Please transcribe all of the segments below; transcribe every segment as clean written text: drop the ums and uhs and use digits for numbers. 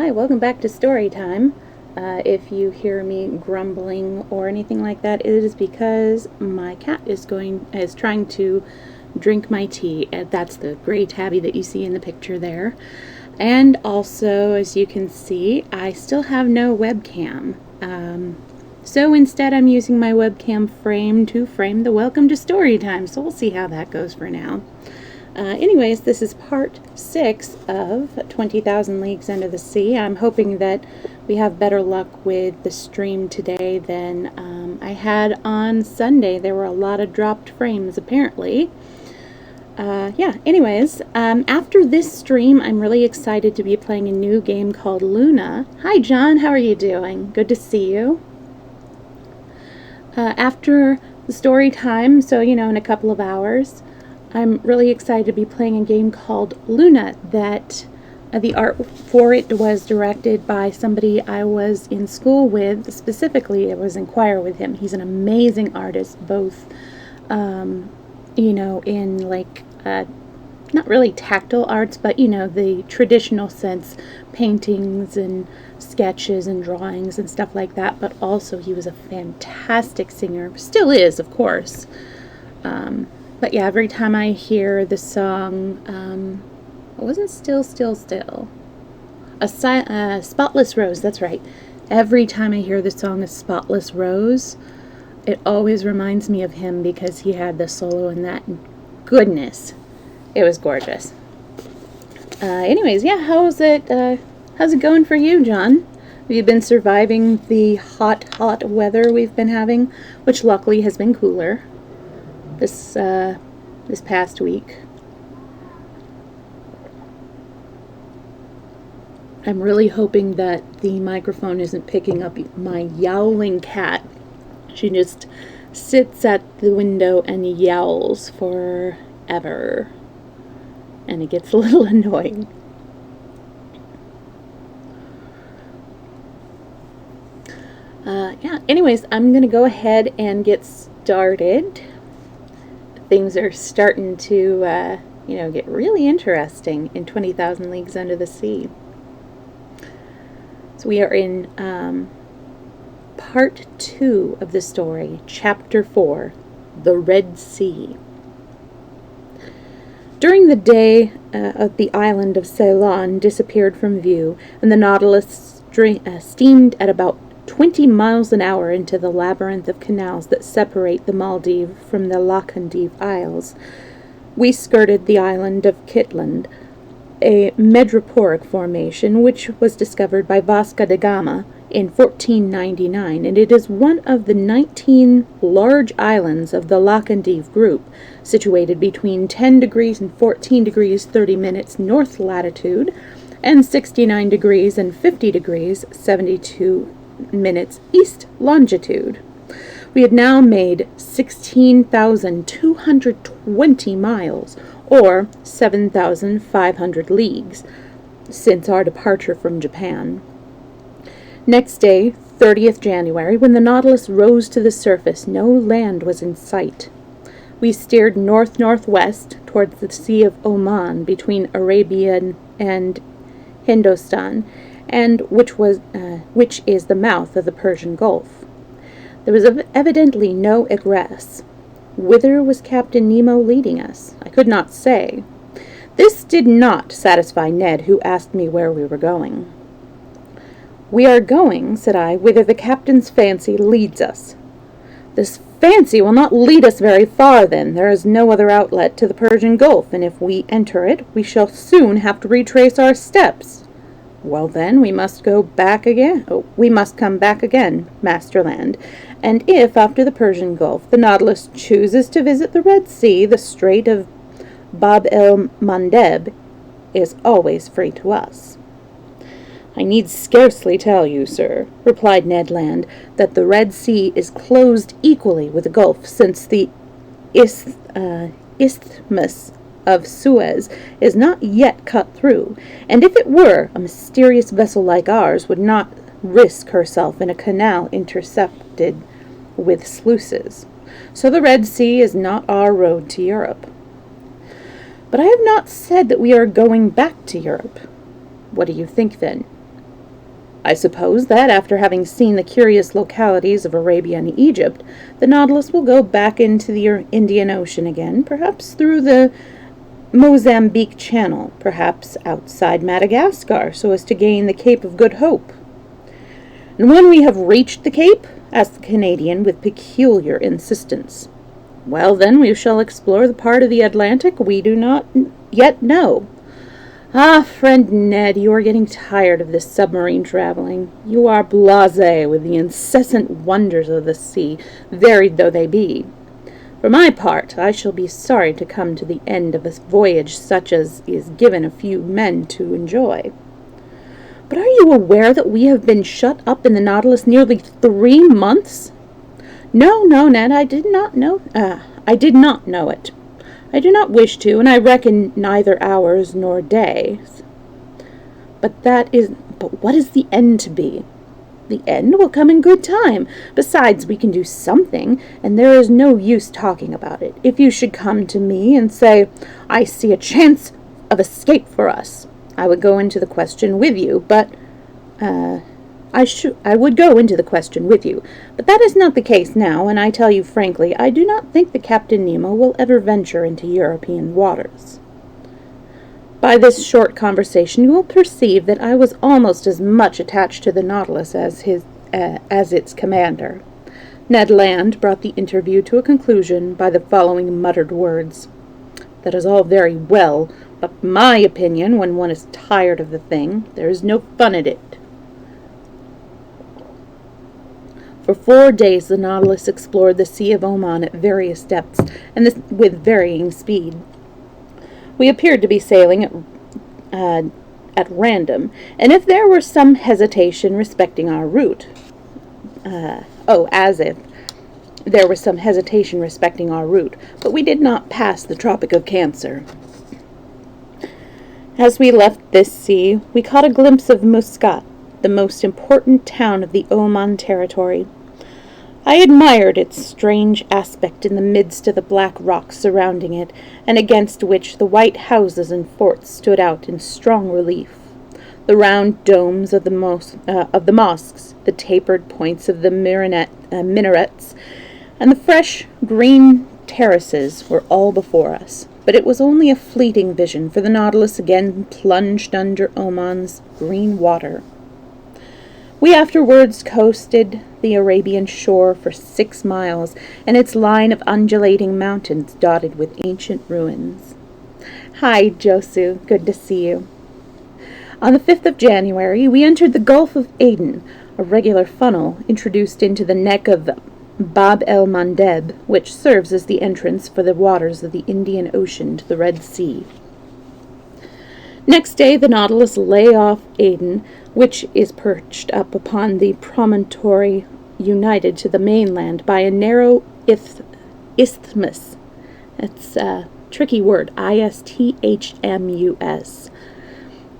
Hi, welcome back to Storytime. If you hear me grumbling or anything like that, it is because my cat is trying to drink my tea. That's the gray tabby that you see in the picture there. And also, as you can see, I still have no webcam. So instead I'm using my webcam frame to frame the Welcome to Storytime, so we'll see how that goes for now. Anyways, this is part 6 of 20,000 Leagues Under the Sea. I'm hoping that we have better luck with the stream today than I had on Sunday. There were a lot of dropped frames, apparently. Anyways, after this stream, I'm really excited to be playing a new game called Luna. Hi, John. How are you doing? Good to see you. After the story time, so, in a couple of hours, I'm really excited to be playing a game called Luna that the art for it was directed by somebody I was in school with. Specifically, it was in choir with him. He's an amazing artist, both, in like, not really tactile arts, but, the traditional sense, paintings and sketches and drawings and stuff like that. But also he was a fantastic singer. Still is, of course. But yeah, every time I hear the song, it wasn't Still, Spotless Rose, that's right. Every time I hear the song A Spotless Rose, it always reminds me of him because he had the solo in that. Goodness, it was gorgeous. Anyways, yeah, how's it going for you, John? Have you been surviving the hot weather we've been having, which luckily has been cooler this past week? I'm really hoping that the microphone isn't picking up my yowling cat. She just sits at the window and yowls forever, and it gets a little annoying. Anyways, I'm gonna go ahead and get started. Things are starting to, get really interesting in 20,000 Leagues Under the Sea. So we are in part 2 of the story, chapter 4, The Red Sea. During the day, the island of Ceylon disappeared from view, and the Nautilus steamed at about 20 miles an hour into the labyrinth of canals that separate the Maldives from the Laccadive Isles. We skirted the island of Kitland, a madreporic formation which was discovered by Vasco da Gama in 1499, and it is one of the 19 large islands of the Laccadive group, situated between 10 degrees and 14 degrees 30 minutes north latitude and 69 degrees and 50 degrees 72 minutes east longitude. We had now made 16,220 miles, or 7,500 leagues, since our departure from Japan. Next day, 30th January, when the Nautilus rose to the surface, no land was in sight. We steered north-northwest towards the Sea of Oman, between Arabia and Hindustan, and which is the mouth of the Persian Gulf. There was evidently no egress. Whither was Captain Nemo leading us? I could not say. This did not satisfy Ned, who asked me where we were going. "We are going," said I, "whither the captain's fancy leads us." "This fancy will not lead us very far, then. There is no other outlet to the Persian Gulf, and if we enter it, we shall soon have to retrace our steps." "Well, then, we must come back again, Master Land. And if, after the Persian Gulf, the Nautilus chooses to visit the Red Sea, the Strait of Bab el-Mandeb is always free to us." "I need scarcely tell you, sir," replied Ned Land, "that the Red Sea is closed equally with the Gulf, since the Isthmus of Suez is not yet cut through, and if it were, a mysterious vessel like ours would not risk herself in a canal intercepted with sluices. So the Red Sea is not our road to Europe." "But I have not said that we are going back to Europe." "What do you think, then?" I suppose that, after having seen the curious localities of Arabia and Egypt, the Nautilus will go back into the Indian Ocean again, perhaps through the Mozambique Channel, perhaps outside Madagascar, so as to gain the Cape of Good Hope. And when we have reached the Cape, asked the Canadian with peculiar insistence. Well, then we shall explore the part of the Atlantic we do not yet know. Ah, friend Ned, you are getting tired of this submarine traveling. You are blasé with the incessant wonders of the sea, varied though they be. For my part, I shall be sorry to come to the end of a voyage such as is given a few men to enjoy. But are you aware that we have been shut up in the Nautilus nearly 3 months? No, Ned, I did not know it. I do not wish to, and I reckon neither hours nor days. But what is the end to be? The end will come in good time. Besides, we can do something, and there is no use talking about it. If you should come to me and say, I see a chance of escape for us, I would go into the question with you, but I would go into the question with you, but that is not the case now, and I tell you frankly, I do not think the Captain Nemo will ever venture into European waters. By this short conversation, you will perceive that I was almost as much attached to the Nautilus as its commander. Ned Land brought the interview to a conclusion by the following muttered words. That is all very well, but my opinion, when one is tired of the thing, there is no fun in it. For 4 days the Nautilus explored the Sea of Oman at various depths, and with varying speed. We appeared to be sailing at random, and if there were some hesitation respecting our route, as if there was some hesitation respecting our route, but we did not pass the Tropic of Cancer. As we left this sea, we caught a glimpse of Muscat, the most important town of the Oman territory. I admired its strange aspect in the midst of the black rocks surrounding it, and against which the white houses and forts stood out in strong relief. The round domes of the mosques, the tapered points of the minarets, and the fresh green terraces were all before us. But it was only a fleeting vision, for the Nautilus again plunged under Oman's green water. We afterwards coasted the Arabian shore for 6 miles, and its line of undulating mountains dotted with ancient ruins. Hi, Josu. Good to see you. On the 5th of January, we entered the Gulf of Aden, a regular funnel introduced into the neck of Bab el-Mandeb, which serves as the entrance for the waters of the Indian Ocean to the Red Sea. Next day, the Nautilus lay off Aden, which is perched up upon the promontory united to the mainland by a narrow isthmus. It's a tricky word, isthmus.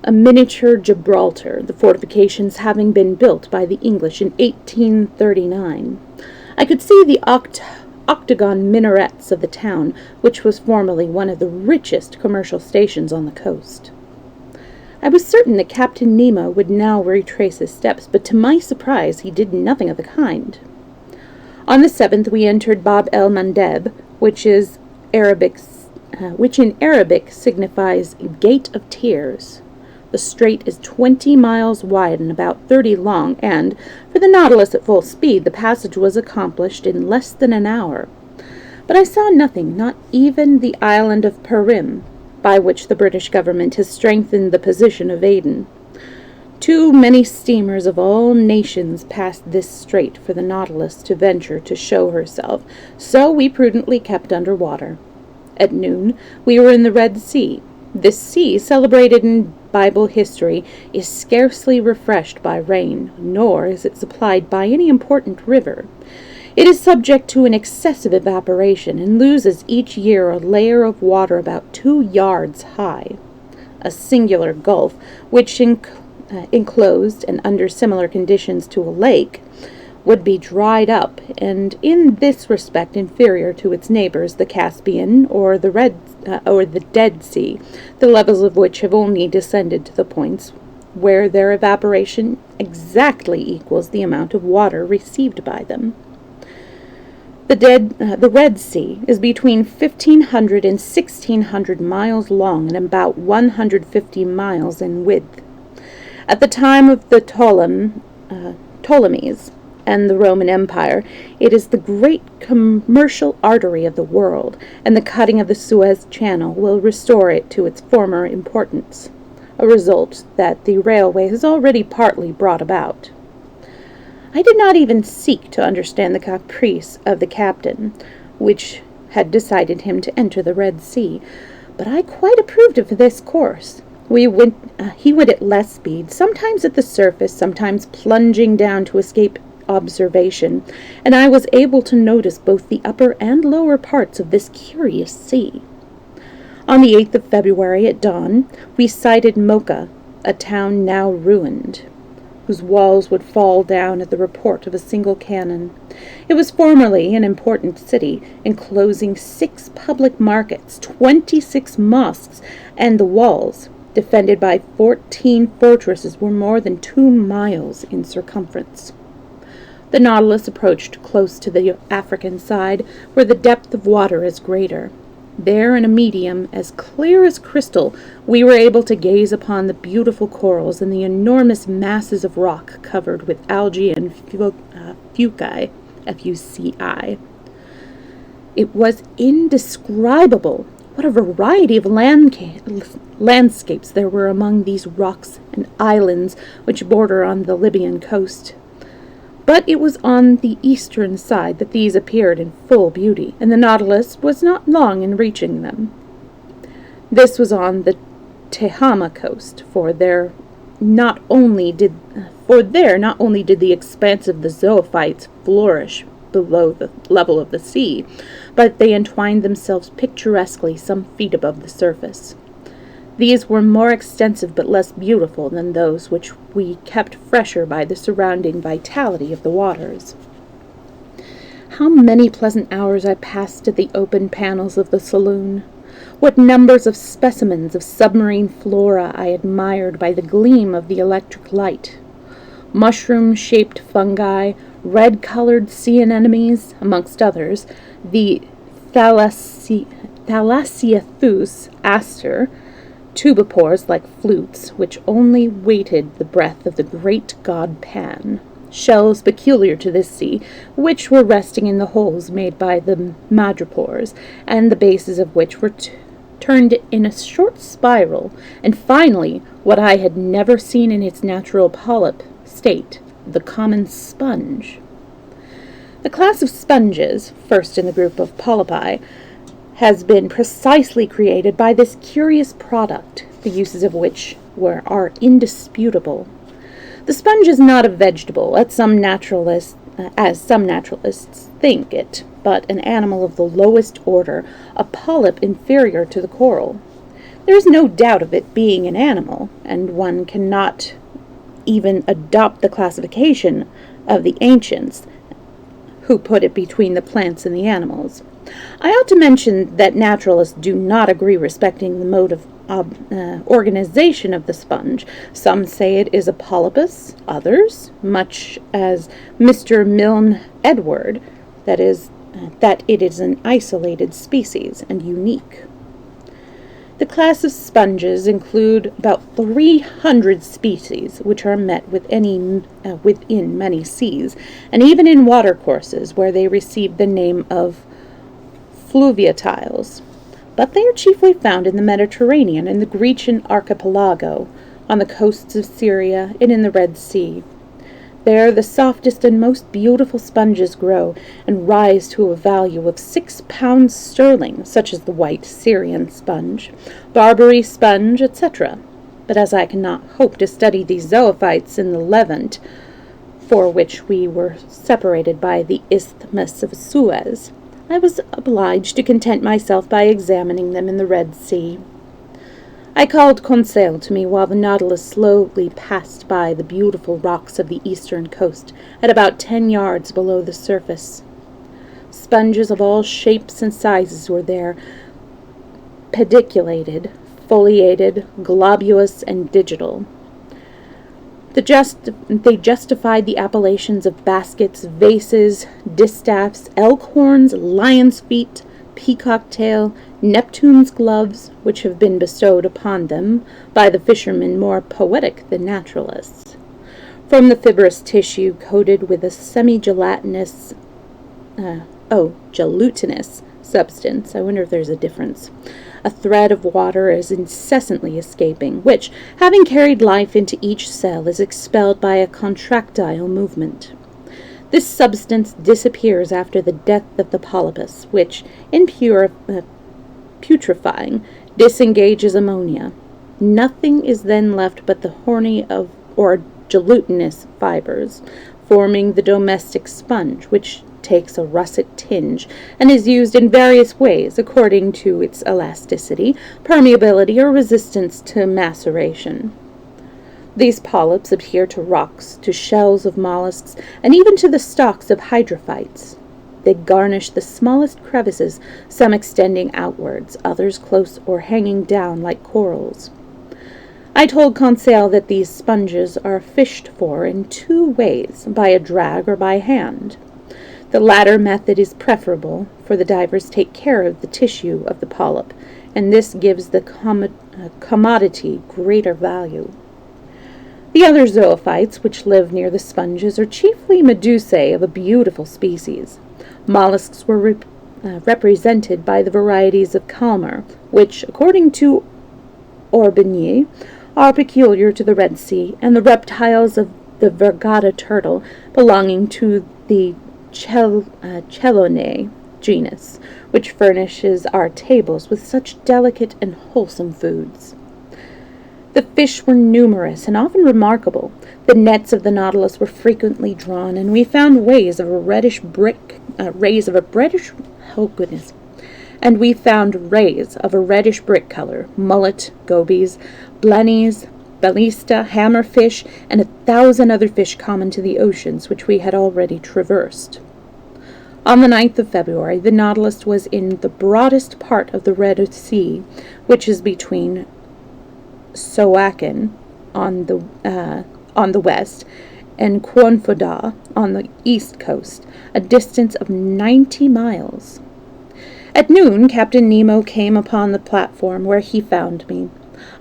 A miniature Gibraltar, the fortifications having been built by the English in 1839. I could see the octagon minarets of the town, which was formerly one of the richest commercial stations on the coast. I was certain that Captain Nemo would now retrace his steps, but to my surprise he did nothing of the kind. On the 7th we entered Bab el-Mandeb, which in Arabic signifies Gate of Tears. The strait is 20 miles wide and about 30 long, and, for the Nautilus at full speed, the passage was accomplished in less than an hour. But I saw nothing, not even the island of Perim, by which the British government has strengthened the position of Aden. Too many steamers of all nations passed this strait for the Nautilus to venture to show herself, so we prudently kept under water. At noon, we were in the Red Sea. This sea, celebrated in Bible history, is scarcely refreshed by rain, nor is it supplied by any important river. It is subject to an excessive evaporation and loses each year a layer of water about 2 yards high. A singular gulf, which enclosed and under similar conditions to a lake, would be dried up, and in this respect inferior to its neighbors, the Caspian or the Dead Sea, the levels of which have only descended to the points where their evaporation exactly equals the amount of water received by them. The Red Sea is between 1,500 and 1,600 miles long and about 150 miles in width. At the time of the Ptolemies and the Roman Empire, it is the great commercial artery of the world, and the cutting of the Suez Channel will restore it to its former importance, a result that the railway has already partly brought about. I did not even seek to understand the caprice of the captain, which had decided him to enter the Red Sea, but I quite approved of this course. He went at less speed, sometimes at the surface, sometimes plunging down to escape observation, and I was able to notice both the upper and lower parts of this curious sea. On the 8th of February at dawn, we sighted Mocha, a town now ruined, whose walls would fall down at the report of a single cannon. It was formerly an important city, enclosing 6 public markets, 26 mosques, and the walls, defended by 14 fortresses, were more than 2 miles in circumference. The Nautilus approached close to the African side, where the depth of water is greater. There, in a medium as clear as crystal, we were able to gaze upon the beautiful corals and the enormous masses of rock covered with algae and fuci, F-U-C-I. It was indescribable. What a variety of landscapes there were among these rocks and islands which border on the Libyan coast. But it was on the eastern side that these appeared in full beauty, and the Nautilus was not long in reaching them. This was on the Tehama coast, for there not only did the expanse of the zoophytes flourish below the level of the sea, but they entwined themselves picturesquely some feet above the surface. These were more extensive but less beautiful than those which we kept fresher by the surrounding vitality of the waters. How many pleasant hours I passed at the open panels of the saloon! What numbers of specimens of submarine flora I admired by the gleam of the electric light! Mushroom-shaped fungi, red-colored sea anemones, amongst others, the Thalassiathus aster, tubipores like flutes, which only waited the breath of the great god Pan, shells peculiar to this sea, which were resting in the holes made by the madrepores, and the bases of which were turned in a short spiral, and finally, what I had never seen in its natural polyp state, the common sponge. The class of sponges, first in the group of polypi, has been precisely created by this curious product, the uses of which are indisputable. The sponge is not a vegetable, as some naturalists think it, but an animal of the lowest order, a polyp inferior to the coral. There is no doubt of it being an animal, and one cannot even adopt the classification of the ancients, who put it between the plants and the animals. I ought to mention that naturalists do not agree respecting the mode of organization of the sponge. Some say it is a polypus, others, much as Mr. Milne Edward, that it is an isolated species and unique. The class of sponges include about 300 species, which are met within many seas, and even in watercourses, where they receive the name of fluviatiles. But they are chiefly found in the Mediterranean and the Grecian archipelago, on the coasts of Syria, and in the Red Sea. There the softest and most beautiful sponges grow, and rise to a value of 6 pounds sterling, such as the white Syrian sponge, Barbary sponge, etc. But as I cannot hope to study these zoophytes in the Levant, for which we were separated by the Isthmus of Suez, I was obliged to content myself by examining them in the Red Sea. I called Conseil to me while the Nautilus slowly passed by the beautiful rocks of the eastern coast at about 10 yards below the surface. Sponges of all shapes and sizes were there, pediculated, foliated, globulous, and digital. They justified the appellations of baskets, vases, distaffs, elk horns, lion's feet, peacock tail, Neptune's gloves, which have been bestowed upon them by the fishermen more poetic than naturalists. From the fibrous tissue coated with a semi-gelatinous, gelatinous substance, I wonder if there's a difference, a thread of water is incessantly escaping, which, having carried life into each cell, is expelled by a contractile movement. This substance disappears after the death of the polypus, which, in putrefying, disengages ammonia. Nothing is then left but the horny or gelatinous fibers, forming the domestic sponge, which takes a russet tinge and is used in various ways according to its elasticity, permeability, or resistance to maceration. These polyps adhere to rocks, to shells of mollusks, and even to the stalks of hydrophytes. They garnish the smallest crevices, some extending outwards, others close or hanging down like corals. I told Conseil that these sponges are fished for in two ways, by a drag or by hand. The latter method is preferable, for the divers take care of the tissue of the polyp, and this gives the commodity greater value. The other zoophytes which live near the sponges are chiefly medusae of a beautiful species. Mollusks were represented by the varieties of calmar, which, according to Orbigny, are peculiar to the Red Sea, and the reptiles of the vergata turtle belonging to the Chelonae genus, which furnishes our tables with such delicate and wholesome foods. The fish were numerous and often remarkable. The nets of the Nautilus were frequently drawn, and we found rays of a reddish brick color, mullet, gobies, blennies, ballista, hammerfish, and 1,000 other fish common to the oceans, which we had already traversed. On the 9th of February, the Nautilus was in the broadest part of the Red Sea, which is between Soaken on the west and Quonfodah on the east coast, a distance of 90 miles. At noon, Captain Nemo came upon the platform where he found me.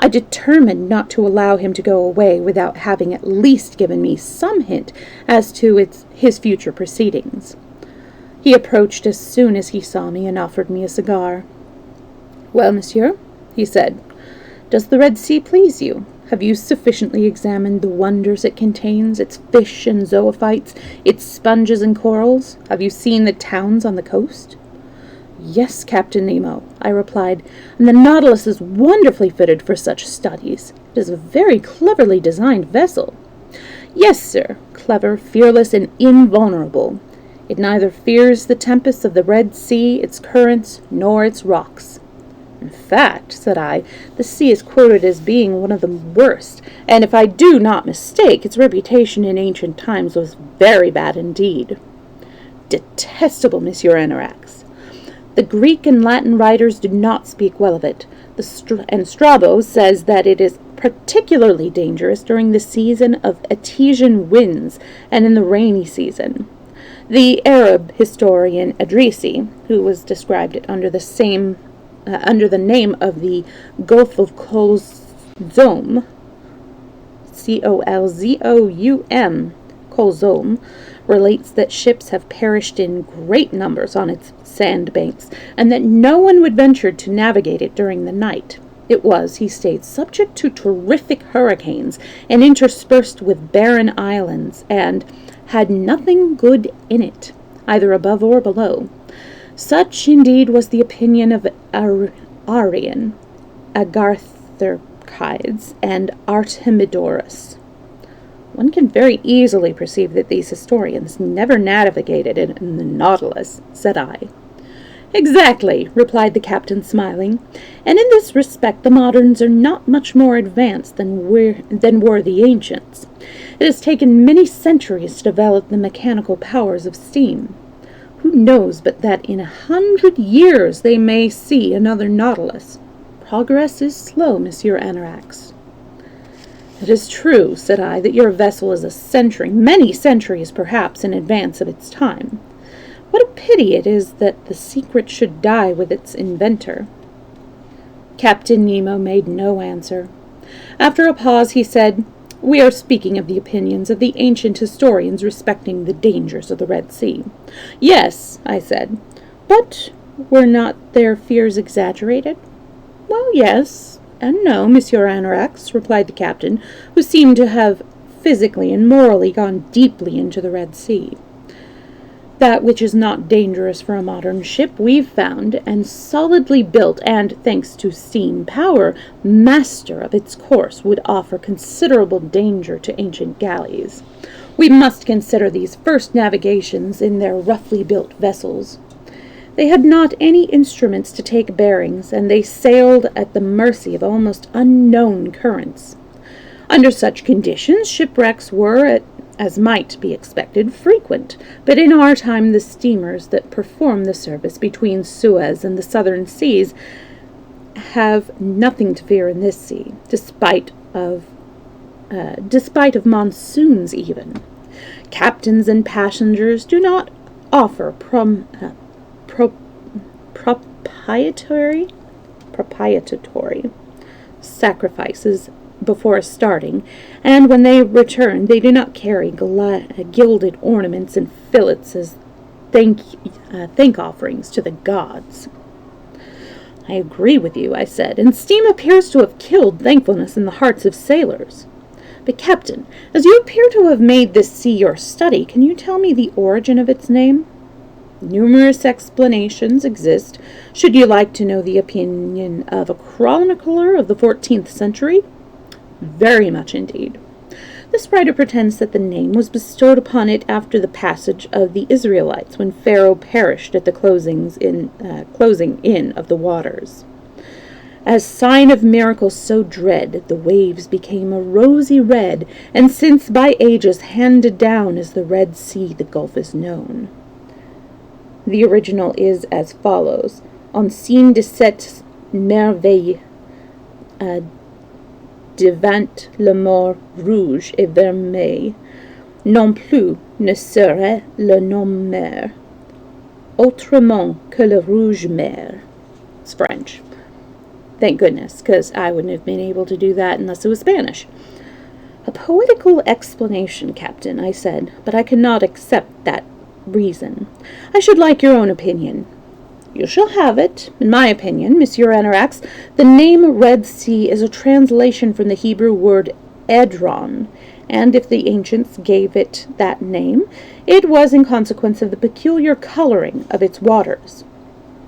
I determined not to allow him to go away without having at least given me some hint as to his future proceedings. He approached as soon as he saw me and offered me a cigar. "Well, monsieur," he said, "does the Red Sea please you? Have you sufficiently examined the wonders it contains, its fish and zoophytes, its sponges and corals? Have you seen the towns on the coast?" "Yes, Captain Nemo," I replied, "and the Nautilus is wonderfully fitted for such studies. It is a very cleverly designed vessel." "Yes, sir, clever, fearless, and invulnerable. It neither fears the tempests of the Red Sea, its currents, nor its rocks." "In fact," said I, "the sea is quoted as being one of the worst, and if I do not mistake, its reputation in ancient times was very bad indeed." "Detestable, Monsieur Aronnax. The Greek and Latin writers do not speak well of it, and Strabo says that it is particularly dangerous during the season of Etesian winds and in the rainy season. The Arab historian Idrisi, who was described it under the name of the Gulf of Colzoum, Colzoum, Colzoum, relates that ships have perished in great numbers on its sandbanks, and that no one would venture to navigate it during the night. It was, he states, subject to terrific hurricanes, and interspersed with barren islands, and had nothing good in it, either above or below. Such, indeed, was the opinion of Arrian, Agartharchides, and Artemidorus. One can very easily perceive that these historians never navigated in the Nautilus, said I. Exactly, replied the captain, smiling, and in this respect the moderns are not much more advanced than were the ancients. It has taken many centuries to develop the mechanical powers of steam. Who knows but that in 100 years they may see another Nautilus? Progress is slow, Monsieur Aronnax. "It is true," said I, "that your vessel is a century, many centuries perhaps, in advance of its time. What a pity it is that the secret should die with its inventor." Captain Nemo made no answer. After a pause he said, "We are speaking of the opinions of the ancient historians respecting the dangers of the Red Sea." "Yes," I said, "but were not their fears exaggerated?" "Well, yes and no, Monsieur Anorax," replied the captain, who seemed to have physically and morally gone deeply into the Red Sea. "That which is not dangerous for a modern ship we've found, and solidly built, and, thanks to steam power, master of its course, would offer considerable danger to ancient galleys. We must consider these first navigations in their roughly built vessels. They had not any instruments to take bearings, and they sailed at the mercy of almost unknown currents. Under such conditions, shipwrecks were, as might be expected, frequent, but in our time the steamers that perform the service between Suez and the southern seas have nothing to fear in this sea, despite of monsoons even. Captains and passengers do not offer propitiatory sacrifices before starting, and when they return they do not carry gilded ornaments and fillets as thank offerings to the gods." "I agree with you," I said, "and steam appears to have killed thankfulness in the hearts of sailors. But, Captain, as you appear to have made this sea your study, can you tell me the origin of its name?" "Numerous explanations exist. Should you like to know the opinion of a chronicler of the 14th century? "Very much indeed. This writer pretends that the name was bestowed upon it after the passage of the Israelites, when Pharaoh perished at the closing in of the waters. As sign of miracles so dread, the waves became a rosy red, and since by ages handed down as the Red Sea the Gulf is known." The original is as follows: "En signe de cette merveille, devant le mort rouge et vermeil, non plus ne serait le nom mer, autrement que le rouge mer." It's French. Thank goodness, because I wouldn't have been able to do that unless it was Spanish. "A poetical explanation, Captain," I said, "but I cannot accept that reason. I should like your own opinion." "You shall have it. In my opinion, Monsieur Anorax, the name Red Sea is a translation from the Hebrew word Edron, and if the ancients gave it that name, it was in consequence of the peculiar coloring of its waters.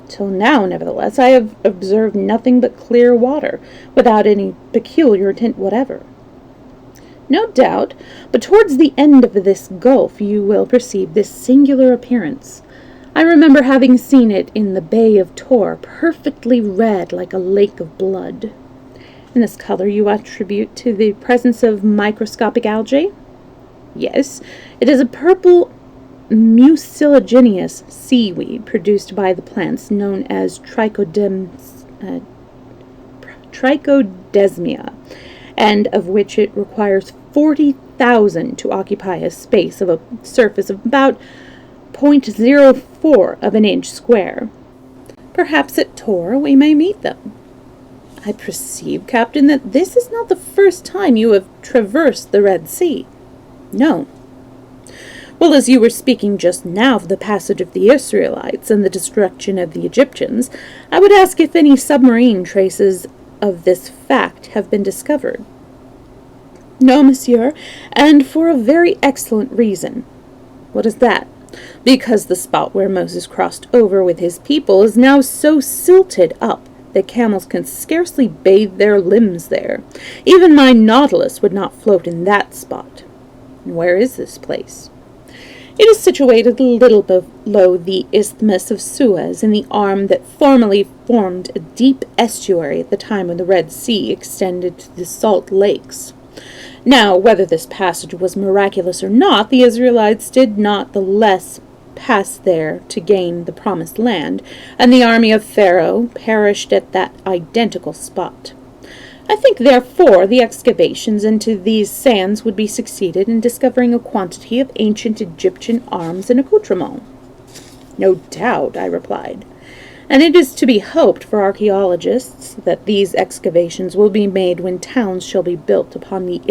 Till now, nevertheless, I have observed nothing but clear water, without any peculiar tint whatever." "No doubt, but towards the end of this gulf you will perceive this singular appearance. I remember having seen it in the Bay of Tor, perfectly red like a lake of blood." "And this color you attribute to the presence of microscopic algae?" "Yes, it is a purple mucilaginous seaweed produced by the plants known as trichodesmia, and of which it requires 40,000 to occupy a space of a surface of about 0.04 of an inch square. Perhaps at Tor we may meet them." "I perceive, Captain, that this is not the first time you have traversed the Red Sea." "No." "Well, as you were speaking just now of the passage of the Israelites and the destruction of the Egyptians, I would ask if any submarine traces of this fact have been discovered." "No, monsieur, and for a very excellent reason." "What is that?" "Because the spot where Moses crossed over with his people is now so silted up that camels can scarcely bathe their limbs there. Even my Nautilus would not float in that spot." "And where is this place?" "It is situated a little below the Isthmus of Suez, in the arm that formerly formed a deep estuary at the time when the Red Sea extended to the salt lakes. Now, whether this passage was miraculous or not, the Israelites did not the less pass there to gain the promised land, and the army of Pharaoh perished at that identical spot. I think, therefore, the excavations into these sands would be succeeded in discovering a quantity of ancient Egyptian arms and accoutrements. No doubt, I replied, and it is to be hoped for archaeologists that these excavations will be made when towns shall be built upon the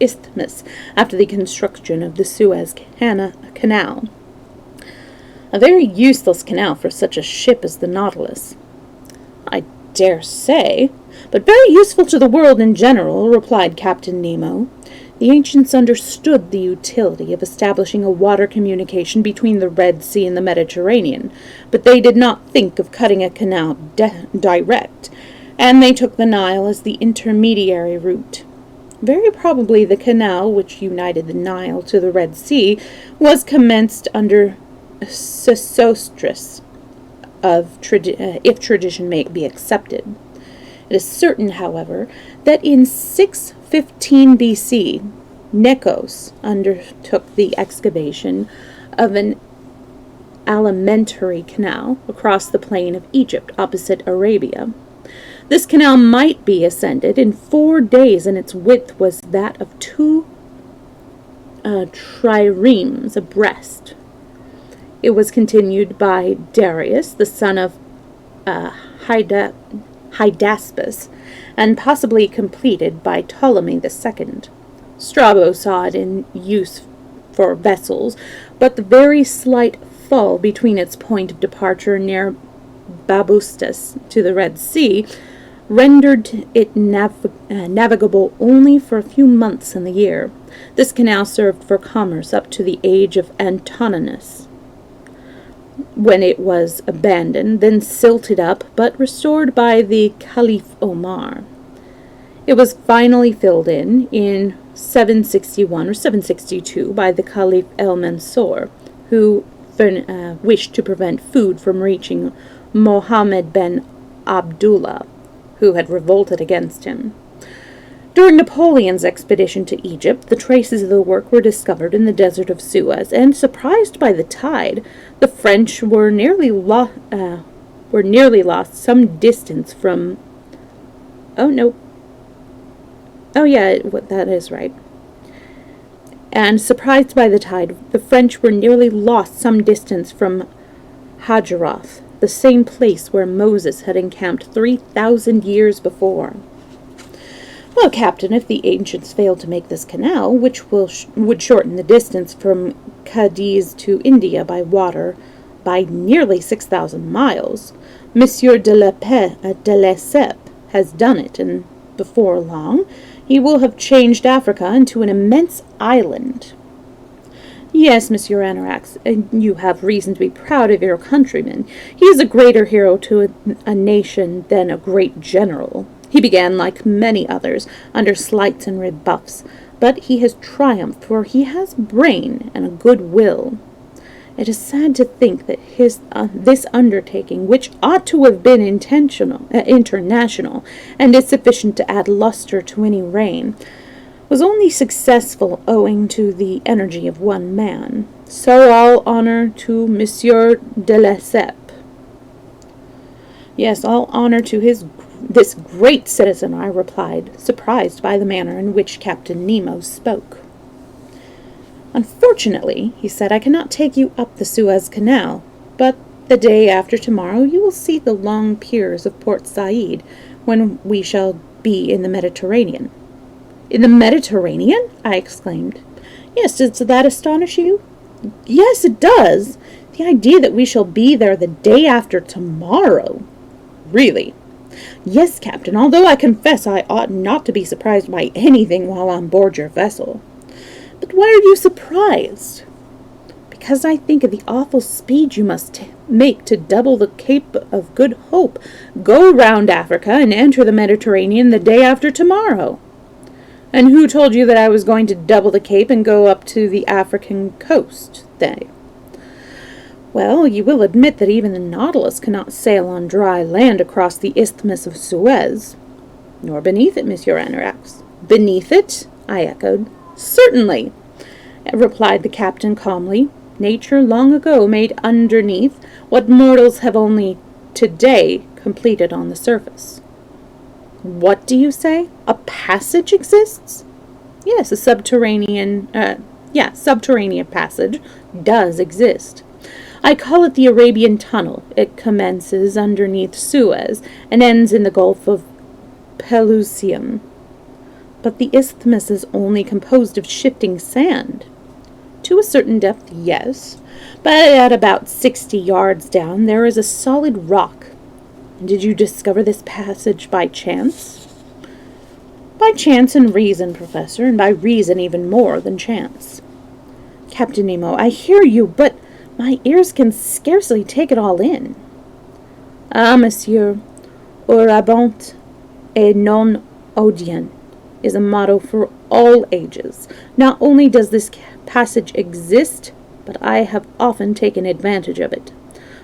isthmus after the construction of the Suez Canal. A very useless canal for such a ship as the Nautilus. I dare say, but very useful to the world in general, replied Captain Nemo. The ancients understood the utility of establishing a water communication between the Red Sea and the Mediterranean, but they did not think of cutting a canal direct, and they took the Nile as the intermediary route. Very probably the canal which united the Nile to the Red Sea was commenced under Sesostris, if tradition may be accepted. It is certain, however, that in 615 B.C., Necos undertook the excavation of an alimentary canal across the plain of Egypt opposite Arabia. This canal might be ascended in 4 days, and its width was that of 2 triremes abreast. It was continued by Darius, the son of Hydaspes, and possibly completed by Ptolemy II. Strabo saw it in use for vessels, but the very slight fall between its point of departure near Babustas to the Red Sea rendered it navigable only for a few months in the year. This canal served for commerce up to the age of Antoninus, when it was abandoned, then silted up, but restored by the Caliph Omar. It was finally filled in 761 or 762 by the Caliph El-Mansur, who wished to prevent food from reaching Mohammed ben Abdullah, who had revolted against him. During Napoleon's expedition to Egypt, the traces of the work were discovered in the desert of Suez, and, surprised by the tide, the French were nearly lost some distance from... that is right. And, surprised by the tide, the French were nearly lost some distance from Hajaroth, the same place where Moses had encamped 3,000 years before. Well, Captain, if the ancients failed to make this canal, which would shorten the distance from Cadiz to India by water by nearly 6,000 miles, Monsieur de Lesseps has done it, and before long he will have changed Africa into an immense island. Yes, Monsieur Anorax, and you have reason to be proud of your countryman. He is a greater hero to a nation than a great general. He began, like many others, under slights and rebuffs, but he has triumphed, for he has brain and a good will. It is sad to think that this undertaking, which ought to have been international, and is sufficient to add luster to any reign, was only successful owing to the energy of one man. So all honor to Monsieur de Lesseps. Yes, all honor to this great citizen, I replied, surprised by the manner in which Captain Nemo spoke. Unfortunately, he said, I cannot take you up the Suez Canal, but the day after tomorrow you will see the long piers of Port Said, when we shall be in the Mediterranean. In the Mediterranean? I exclaimed. Yes, does that astonish you? Yes, it does. The idea that we shall be there the day after tomorrow. Really? Yes, Captain, although I confess I ought not to be surprised by anything while on board your vessel. But why are you surprised? Because I think of the awful speed you must make to double the Cape of Good Hope, go round Africa, and enter the Mediterranean the day after tomorrow. And who told you that I was going to double the Cape and go up to the African coast, then? Well, you will admit that even the Nautilus cannot sail on dry land across the Isthmus of Suez. Nor beneath it, Monsieur Anorax. Beneath it? I echoed. Certainly, replied the captain calmly. Nature long ago made underneath what mortals have only today completed on the surface. What do you say? A passage exists? Yes, subterranean passage does exist. I call it the Arabian Tunnel. It commences underneath Suez and ends in the Gulf of Pelusium. But the isthmus is only composed of shifting sand. To a certain depth, yes, but at about 60 yards down there is a solid rock. Did you discover this passage by chance? By chance and reason, Professor, and by reason even more than chance. Captain Nemo, I hear you, but my ears can scarcely take it all in. Ah, monsieur, orabant et non audient is a motto for all ages. Not only does this passage exist, but I have often taken advantage of it.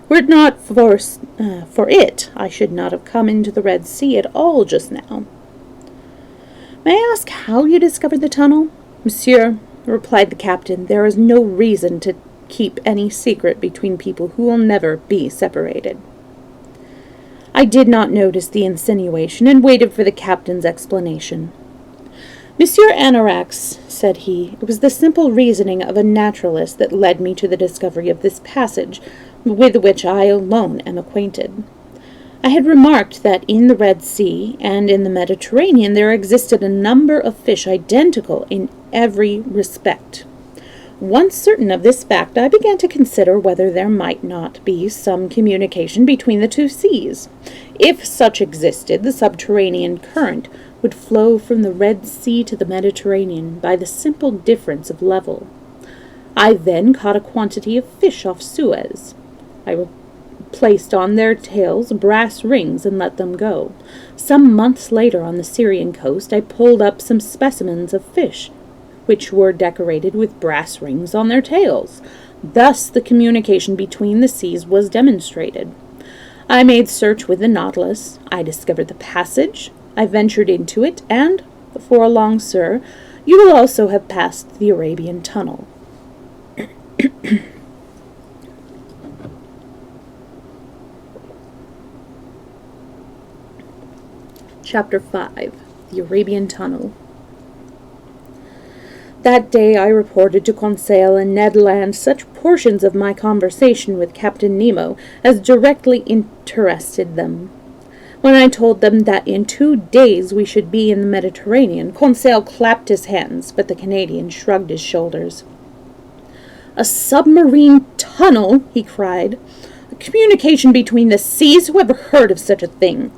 Were it not for it, I should not have come into the Red Sea at all just now. May I ask how you discovered the tunnel? Monsieur, replied the captain, there is no reason to keep any secret between people who will never be separated. I did not notice the insinuation and waited for the captain's explanation. Monsieur Anorax, said he, it was the simple reasoning of a naturalist that led me to the discovery of this passage, with which I alone am acquainted. I had remarked that in the Red Sea and in the Mediterranean there existed a number of fish identical in every respect. Once certain of this fact, I began to consider whether there might not be some communication between the two seas. If such existed, the subterranean current would flow from the Red Sea to the Mediterranean by the simple difference of level. I then caught a quantity of fish off Suez. I placed on their tails brass rings and let them go. Some months later, on the Syrian coast, I pulled up some specimens of fish, which were decorated with brass rings on their tails. Thus the communication between the seas was demonstrated. I made search with the Nautilus. I discovered the passage. I ventured into it, and, before long, sir, you will also have passed the Arabian Tunnel. Chapter 5. The Arabian Tunnel. That day I reported to Conseil and Ned Land such portions of my conversation with Captain Nemo as directly interested them. When I told them that in 2 days we should be in the Mediterranean, Conseil clapped his hands, but the Canadian shrugged his shoulders. "A submarine tunnel!" he cried. "A communication between the seas! Who ever heard of such a thing?"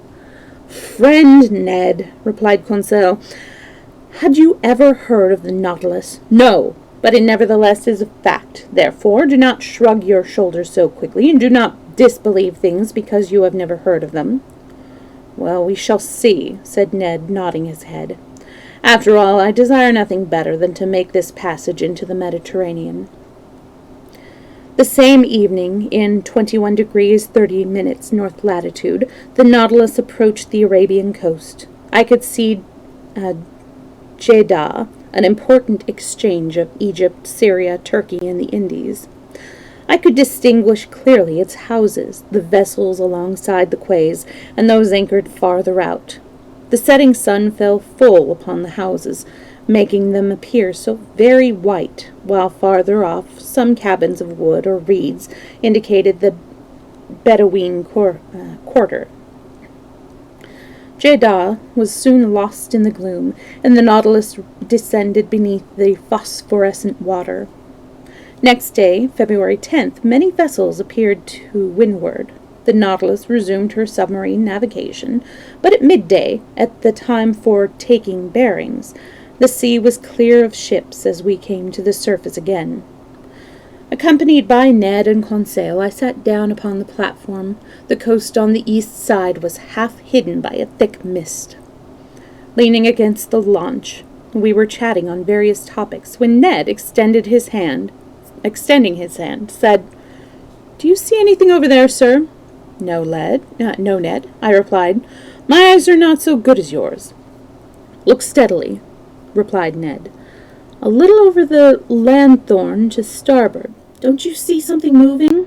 "Friend Ned," replied Conseil, "had you ever heard of the Nautilus?" "No, but it nevertheless is a fact. Therefore, do not shrug your shoulders so quickly, and do not disbelieve things because you have never heard of them." "Well, we shall see," said Ned, nodding his head. "After all, I desire nothing better than to make this passage into the Mediterranean." The same evening, in 21 degrees 30 minutes north latitude, the Nautilus approached the Arabian coast. I could see Jeddah, an important exchange of Egypt, Syria, Turkey, and the Indies. I could distinguish clearly its houses, the vessels alongside the quays, and those anchored farther out. The setting sun fell full upon the houses, making them appear so very white, while farther off some cabins of wood or reeds indicated the Bedouin quarter. Jeddah was soon lost in the gloom, and the Nautilus descended beneath the phosphorescent water. Next day, February 10th, many vessels appeared to windward. The Nautilus resumed her submarine navigation, but at midday, at the time for taking bearings, the sea was clear of ships as we came to the surface again. Accompanied by Ned and Conseil, I sat down upon the platform. The coast on the east side was half hidden by a thick mist. Leaning against the launch, we were chatting on various topics when Ned, extending his hand, said, "Do you see anything over there, sir?" No, Ned, I replied. "My eyes are not so good as yours." "Look steadily," replied Ned. "A little over the lanthorn to starboard. Don't you see something moving?"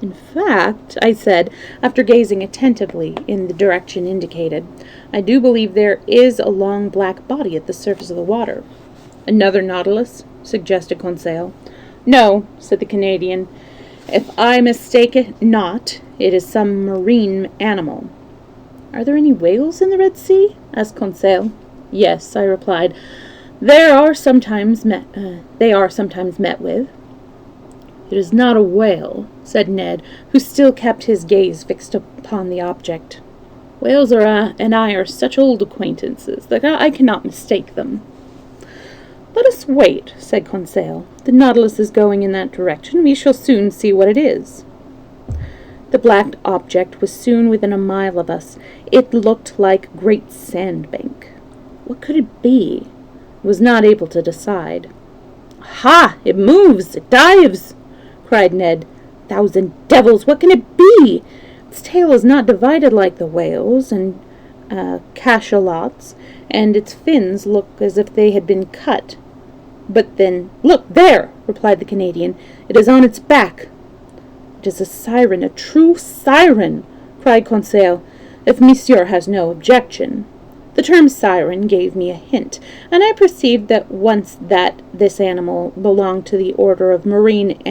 In fact, I said, after gazing attentively in the direction indicated, I do believe there is a long black body at the surface of the water. Another nautilus? Suggested Conseil. No, said the Canadian. If I mistake it not, it is some marine animal. Are there any whales in the Red Sea? Asked Conseil. Yes, I replied. They are sometimes met with. It is not a whale, said Ned, who still kept his gaze fixed upon the object. Whales and I are such old acquaintances that I cannot mistake them. Let us wait, said Conseil. The Nautilus is going in that direction. We shall soon see what it is. The black object was soon within a mile of us. It looked like a great sandbank. What could it be? I was not able to decide. Ha! It moves! It dives! Cried Ned. 1,000 devils! What can it be? Its tail is not divided like the whales and cachalots, and its fins look as if they had been cut. But then, look, there! Replied the Canadian. It is on its back. It is a siren, a true siren! Cried Conseil, if Monsieur has no objection. The term siren gave me a hint, and I perceived at once that this animal belonged to the order of marine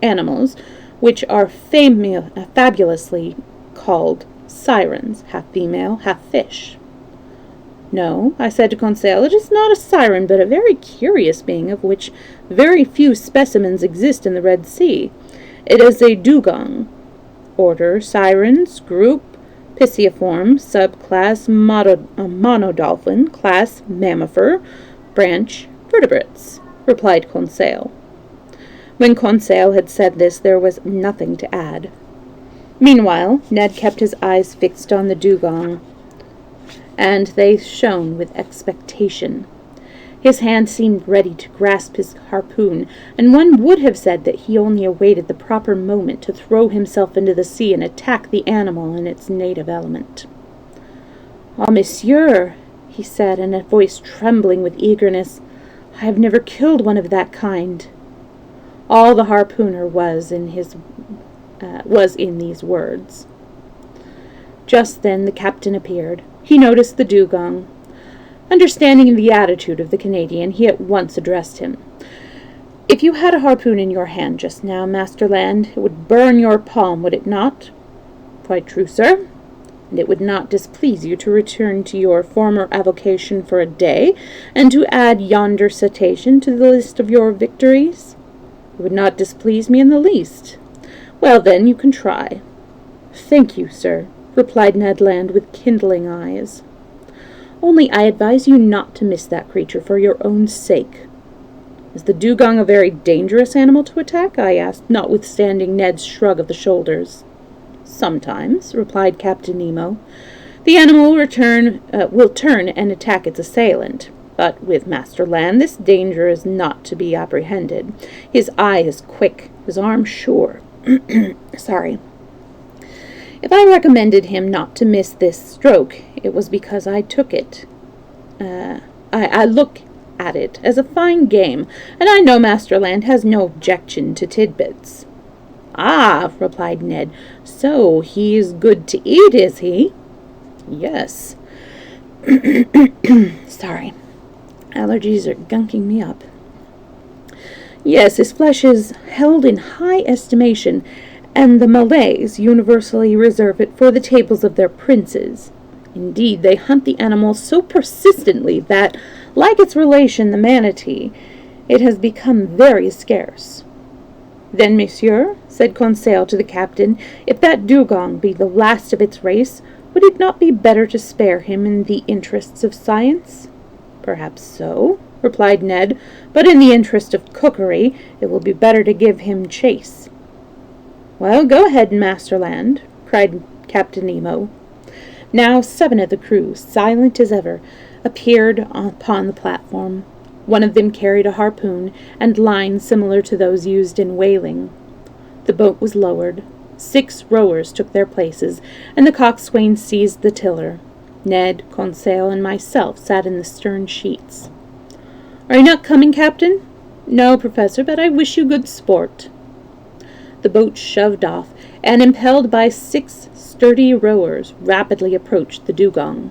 animals, which are fabulously called sirens, half female, half fish. No, I said to Conseil, it is not a siren, but a very curious being of which very few specimens exist in the Red Sea. It is a dugong. Order sirens, group Pisciform, subclass monodolphin, class mammifer, branch vertebrates, replied Conseil. When Conseil had said this, there was nothing to add. Meanwhile, Ned kept his eyes fixed on the dugong, and they shone with expectation. His hand seemed ready to grasp his harpoon, and one would have said that he only awaited the proper moment to throw himself into the sea and attack the animal in its native element. "Ah, monsieur," he said in a voice trembling with eagerness, "I have never killed one of that kind." All the harpooner was in these words. Just then the captain appeared. He noticed the dugong. Understanding the attitude of the Canadian, he at once addressed him. "If you had a harpoon in your hand just now, Master Land, it would burn your palm, would it not?" "Quite true, sir." "And it would not displease you to return to your former avocation for a day, and to add yonder cetacean to the list of your victories?" "It would not displease me in the least." "Well, then, you can try." "Thank you, sir," replied Ned Land with kindling eyes. "Only I advise you not to miss that creature for your own sake." "Is the dugong a very dangerous animal to attack?" I asked, notwithstanding Ned's shrug of the shoulders. "Sometimes," replied Captain Nemo. "The animal will turn and attack its assailant. But with Master Land, this danger is not to be apprehended. His eye is quick, his arm sure. Sorry. If I recommended him not to miss this stroke, it was because I took it. I look at it as a fine game, and I know Master Land has no objection to tidbits." "Ah," replied Ned, "so he is good to eat, is he?" "Yes." Sorry. Allergies are gunking me up. "Yes, his flesh is held in high estimation, and the Malays universally reserve it for the tables of their princes. Indeed, they hunt the animal so persistently that, like its relation the manatee, it has become very scarce." "Then, monsieur," said Conseil to the captain, "if that dugong be the last of its race, would it not be better to spare him in the interests of science?" "Perhaps so," replied Ned, "but in the interest of cookery, it will be better to give him chase." "Well, go ahead, Master Land," cried Captain Nemo. Now 7 of the crew, silent as ever, appeared upon the platform. One of them carried a harpoon and line similar to those used in whaling. The boat was lowered. 6 rowers took their places, and the coxswain seized the tiller. Ned, Conseil, and myself sat in the stern sheets. "Are you not coming, Captain?" "No, Professor, but I wish you good sport." The boat shoved off, and impelled by 6 sturdy rowers, rapidly approached the dugong.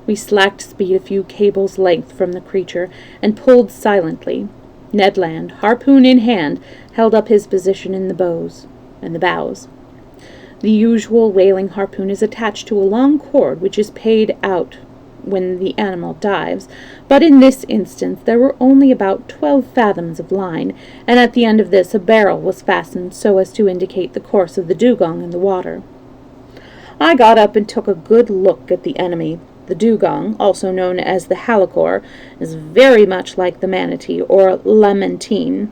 We slacked speed a few cables' length from the creature, and pulled silently. Ned Land, harpoon in hand, held up his position in the bows and the bows. The usual whaling harpoon is attached to a long cord which is paid out when the animal dives, but in this instance there were only about 12 fathoms of line, and at the end of this a barrel was fastened so as to indicate the course of the dugong in the water. I got up and took a good look at the enemy. The dugong, also known as the halicore, is very much like the manatee or lamantine.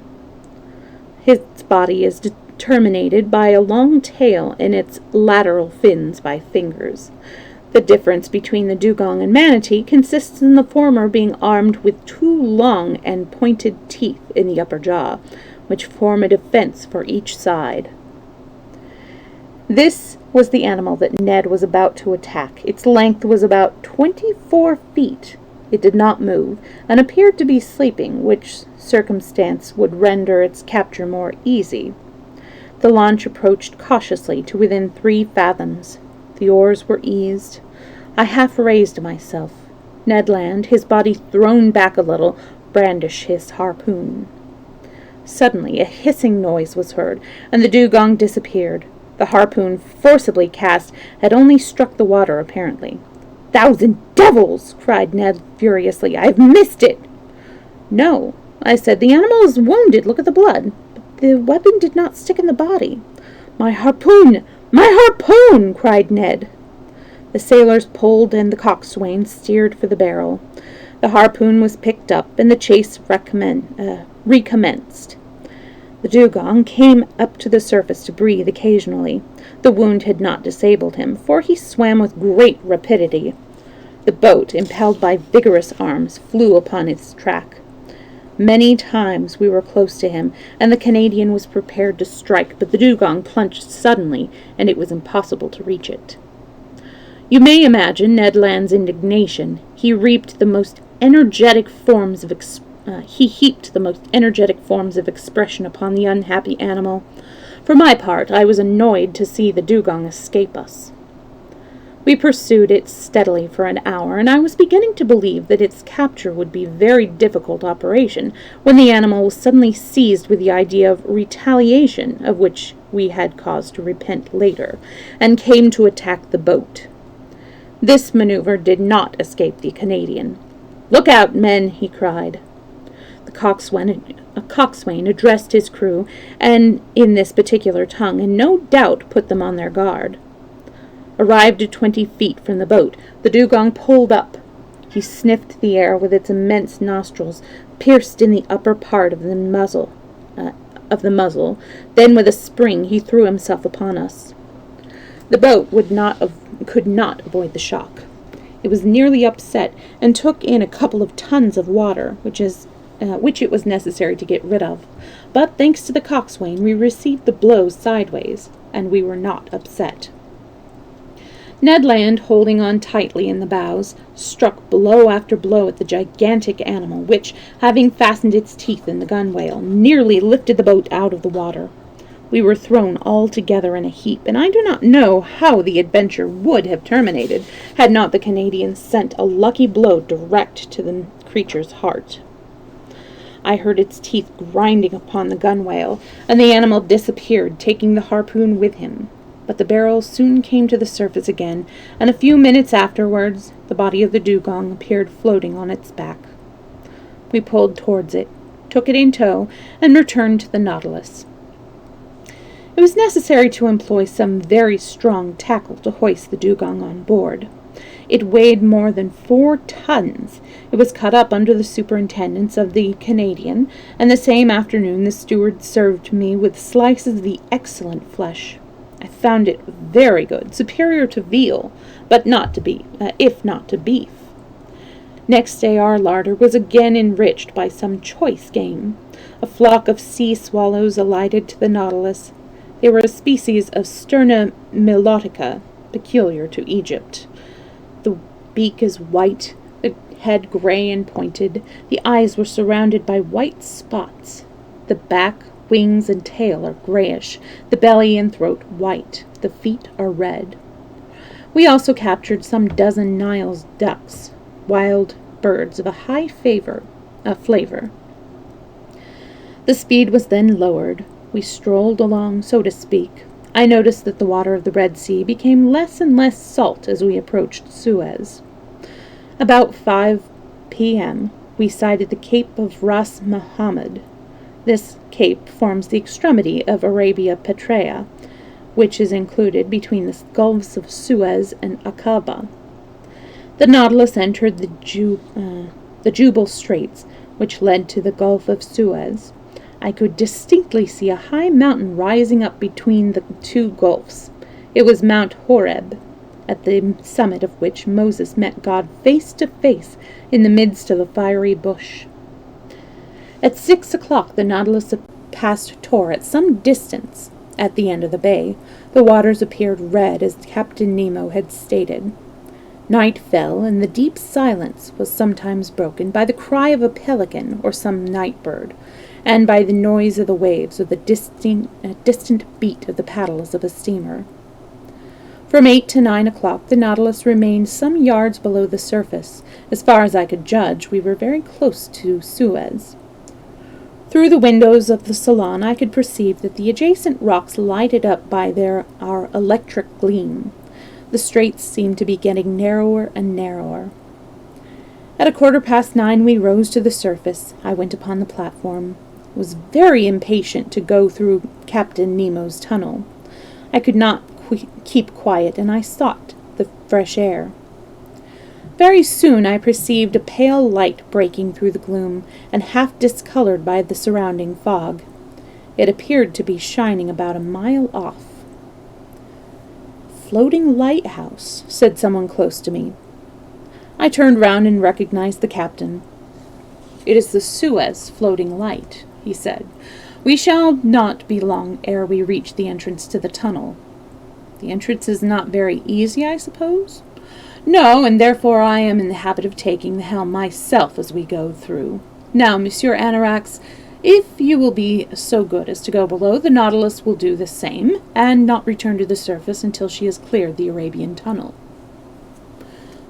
His body is terminated by a long tail and its lateral fins by fingers. The difference between the dugong and manatee consists in the former being armed with 2 long and pointed teeth in the upper jaw, which form a defense for each side. This was the animal that Ned was about to attack. Its length was about 24 feet. It did not move, and appeared to be sleeping, which circumstance would render its capture more easy. The launch approached cautiously to within 3 fathoms. The oars were eased. I half raised myself. Ned Land, his body thrown back a little, brandished his harpoon. Suddenly a hissing noise was heard, and the dugong disappeared. The harpoon, forcibly cast, had only struck the water, apparently. "Thousand devils!" cried Ned furiously. "I've missed it!" "No," I said. "The animal is wounded. Look at the blood." But the weapon did not stick in the body. "My harpoon! My harpoon!" cried Ned. The sailors pulled, and the coxswain steered for the barrel. The harpoon was picked up, and the chase recommenced. The dugong came up to the surface to breathe occasionally. The wound had not disabled him, for he swam with great rapidity. The boat, impelled by vigorous arms, flew upon its track. Many times we were close to him, and the Canadian was prepared to strike, but the dugong plunged suddenly, and it was impossible to reach it. You may imagine Ned Land's indignation. He heaped the most energetic forms of expression upon the unhappy animal. For my part, I was annoyed to see the dugong escape us. We pursued it steadily for an hour, and I was beginning to believe that its capture would be a very difficult operation, when the animal was suddenly seized with the idea of retaliation, of which we had cause to repent later, and came to attack the boat. This maneuver did not escape the Canadian. "Look out, men!" he cried. The coxswain addressed his crew, and in this particular tongue, and no doubt put them on their guard. Arrived at 20 feet from the boat, the dugong pulled up. He sniffed the air with its immense nostrils, pierced in the upper part of the muzzle. Then with a spring he threw himself upon us. The boat could not avoid the shock. It was nearly upset, and took in a couple of tons of water, which it was necessary to get rid of. But thanks to the coxswain, we received the blows sideways, and we were not upset. Ned Land, holding on tightly in the bows, struck blow after blow at the gigantic animal, which, having fastened its teeth in the gunwale, nearly lifted the boat out of the water. We were thrown all together in a heap, and I do not know how the adventure would have terminated, had not the Canadian sent a lucky blow direct to the creature's heart. I heard its teeth grinding upon the gunwale, and the animal disappeared, taking the harpoon with him. But the barrel soon came to the surface again, and a few minutes afterwards the body of the dugong appeared floating on its back. We pulled towards it, took it in tow, and returned to the Nautilus. It was necessary to employ some very strong tackle to hoist the dugong on board. It weighed more than 4 tons. It was cut up under the superintendence of the Canadian, and the same afternoon the steward served me with slices of the excellent flesh. I found it very good, superior to veal, but not to beef, if not to beef. Next day our larder was again enriched by some choice game. A flock of sea swallows alighted to the Nautilus. They were a species of Sterna milotica, peculiar to Egypt. The beak is white, the head gray and pointed. The eyes were surrounded by white spots. The back wings and tail are grayish, the belly and throat white, the feet are red. We also captured some dozen Nile's ducks, wild birds of a high flavor. The speed was then lowered. We strolled along, so to speak. I noticed that the water of the Red Sea became less and less salt as we approached Suez. About 5 p.m., we sighted the Cape of Ras Mohammed. This cape forms the extremity of Arabia Petraea, which is included between the Gulfs of Suez and Aqaba. The Nautilus entered the Jubal Straits, which led to the Gulf of Suez. I could distinctly see a high mountain rising up between the two gulfs. It was Mount Horeb, at the summit of which Moses met God face to face in the midst of a fiery bush. At 6 o'clock the Nautilus passed Tor at some distance. At the end of the bay, the waters appeared red as Captain Nemo had stated. Night fell, and the deep silence was sometimes broken by the cry of a pelican or some night bird, and by the noise of the waves or the distant beat of the paddles of a steamer. From 8 to 9 o'clock the Nautilus remained some yards below the surface. As far as I could judge, we were very close to Suez. Through the windows of the salon I could perceive that the adjacent rocks lighted up by our electric gleam. The straits seemed to be getting narrower and narrower. At 9:15 we rose to the surface. I went upon the platform. I was very impatient to go through Captain Nemo's tunnel. I could not keep quiet, and I sought the fresh air. Very soon I perceived a pale light breaking through the gloom, and half discolored by the surrounding fog. It appeared to be shining about a mile off. "Floating lighthouse," said someone close to me. I turned round and recognized the captain. "It is the Suez floating light," he said. "We shall not be long ere we reach the entrance to the tunnel." "The entrance is not very easy, I suppose?" "No, and therefore I am in the habit of taking the helm myself as we go through. Now, Monsieur Anorax, if you will be so good as to go below, the Nautilus will do the same, and not return to the surface until she has cleared the Arabian Tunnel."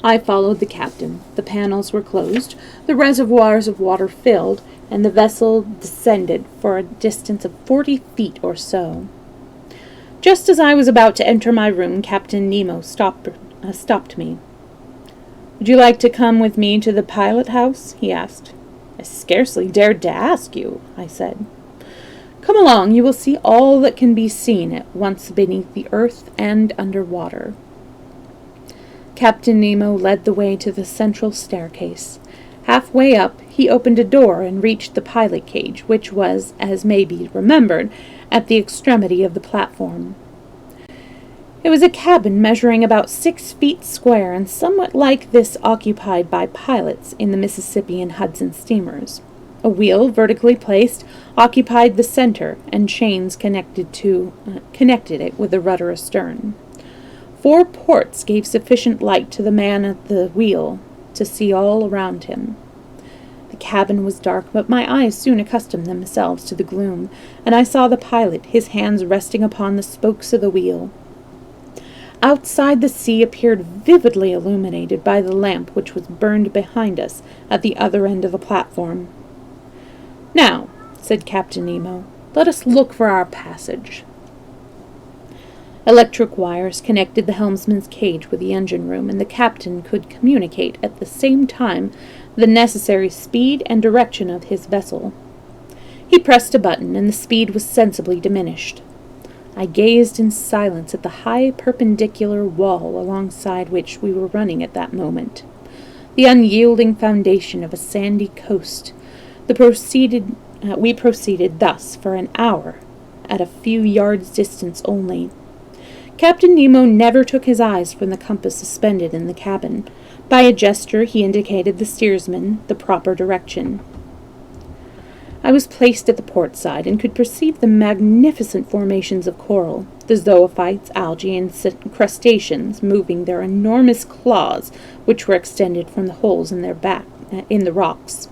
I followed the captain. The panels were closed, the reservoirs of water filled, and the vessel descended for a distance of 40 feet or so. Just as I was about to enter my room, Captain Nemo stopped me. "Would you like to come with me to the pilot house?" he asked. "I scarcely dared to ask you," I said. "Come along, you will see all that can be seen at once beneath the earth and under water." Captain Nemo led the way to the central staircase. Halfway up, he opened a door and reached the pilot cage, which was, as may be remembered, at the extremity of the platform. It was a cabin measuring about 6 feet square and somewhat like this occupied by pilots in the Mississippi and Hudson steamers. A wheel, vertically placed, occupied the center, and chains connected it with a rudder astern. 4 ports gave sufficient light to the man at the wheel to see all around him. The cabin was dark, but my eyes soon accustomed themselves to the gloom, and I saw the pilot, his hands resting upon the spokes of the wheel. Outside the sea appeared vividly illuminated by the lamp which was burned behind us at the other end of the platform. "Now," said Captain Nemo, "let us look for our passage." Electric wires connected the helmsman's cage with the engine room, and the captain could communicate at the same time the necessary speed and direction of his vessel. He pressed a button, and the speed was sensibly diminished. I gazed in silence at the high perpendicular wall alongside which we were running at that moment, the unyielding foundation of a sandy coast. We proceeded thus for an hour, at a few yards' distance only. Captain Nemo never took his eyes from the compass suspended in the cabin. By a gesture he indicated the steersman the proper direction. I was placed at the port side, and could perceive the magnificent formations of coral, the zoophytes, algae, and crustaceans moving their enormous claws, which were extended from the holes in the rocks.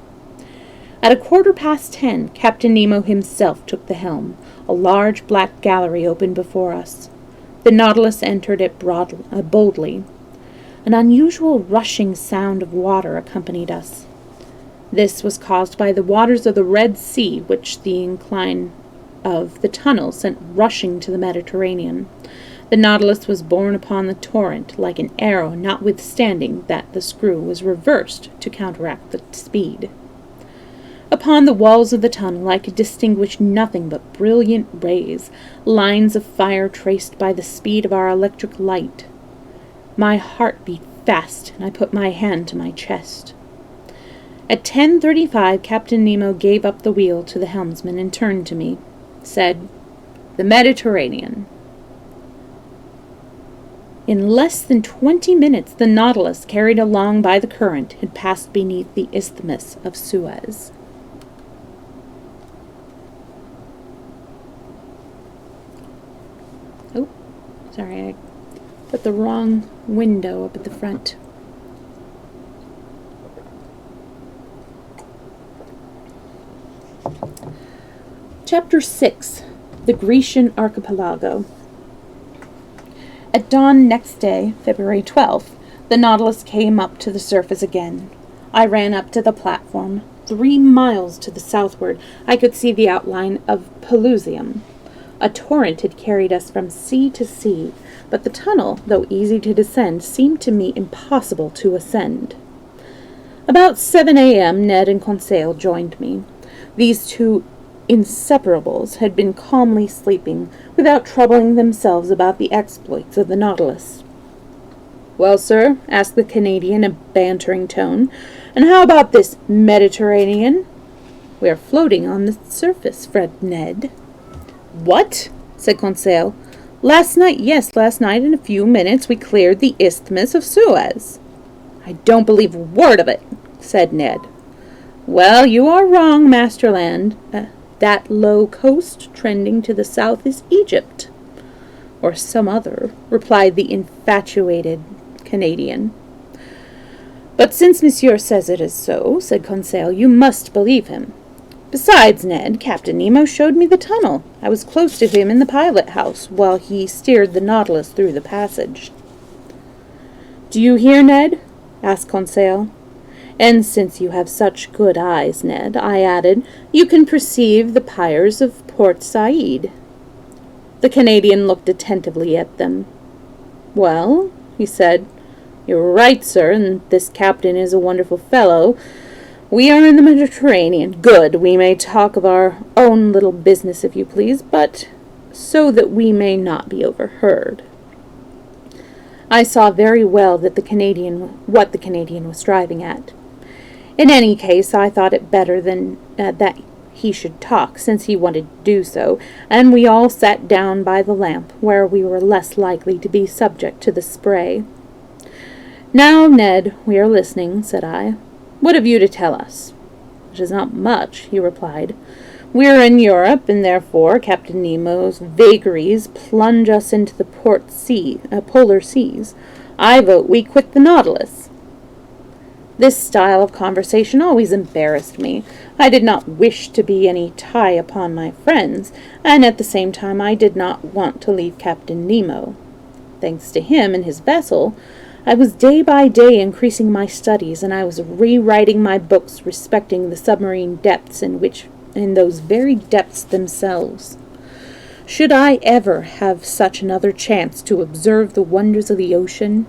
At 10:15, Captain Nemo himself took the helm. A large black gallery opened before us. The Nautilus entered it boldly. An unusual rushing sound of water accompanied us. This was caused by the waters of the Red Sea, which the incline of the tunnel sent rushing to the Mediterranean. The Nautilus was borne upon the torrent like an arrow, notwithstanding that the screw was reversed to counteract the speed. Upon the walls of the tunnel I could distinguish nothing but brilliant rays, lines of fire traced by the speed of our electric light. My heart beat fast, and I put my hand to my chest. At 10:35, Captain Nemo gave up the wheel to the helmsman and turned to me, said, "The Mediterranean." In less than 20 minutes, the Nautilus, carried along by the current, had passed beneath the Isthmus of Suez. Oh, sorry, I put the wrong window up at the front. Chapter 6. The Grecian Archipelago. At dawn next day, February 12th, the Nautilus came up to the surface again. I ran up to the platform. 3 miles to the southward, I could see the outline of Pelusium. A torrent had carried us from sea to sea, but the tunnel, though easy to descend, seemed to me impossible to ascend. About 7 a.m., Ned and Conseil joined me. These two inseparables had been calmly sleeping, without troubling themselves about the exploits of the Nautilus. "Well, sir," asked the Canadian in a bantering tone, "and how about this Mediterranean?" "We are floating on the surface," said Ned. "What?" said Conseil. Last night, in a few minutes we cleared the Isthmus of Suez." "I don't believe a word of it," said Ned. "Well, you are wrong, Master Land. That low coast trending to the south is Egypt." "Or some other," replied the infatuated Canadian. "But since Monsieur says it is so," said Conseil, "you must believe him. Besides, Ned, Captain Nemo showed me the tunnel. I was close to him in the pilot house while he steered the Nautilus through the passage." "Do you hear, Ned?" asked Conseil. "And since you have such good eyes, Ned," I added, "you can perceive the piers of Port Said." The Canadian looked attentively at them. "Well," he said, "you're right, sir, and this captain is a wonderful fellow. We are in the Mediterranean. Good, we may talk of our own little business, if you please, but so that we may not be overheard." I saw very well that what the Canadian was striving at. In any case, I thought it better that he should talk, since he wanted to do so, and we all sat down by the lamp, where we were less likely to be subject to the spray. "Now, Ned, we are listening," said I. "What have you to tell us?" "It is not much," he replied. "We are in Europe, and therefore Captain Nemo's vagaries plunge us into the polar seas. I vote we quit the Nautilus." This style of conversation always embarrassed me. I did not wish to be any tie upon my friends, and at the same time I did not want to leave Captain Nemo. Thanks to him and his vessel, I was day by day increasing my studies, and I was rewriting my books respecting the submarine depths in those very depths themselves. Should I ever have such another chance to observe the wonders of the ocean?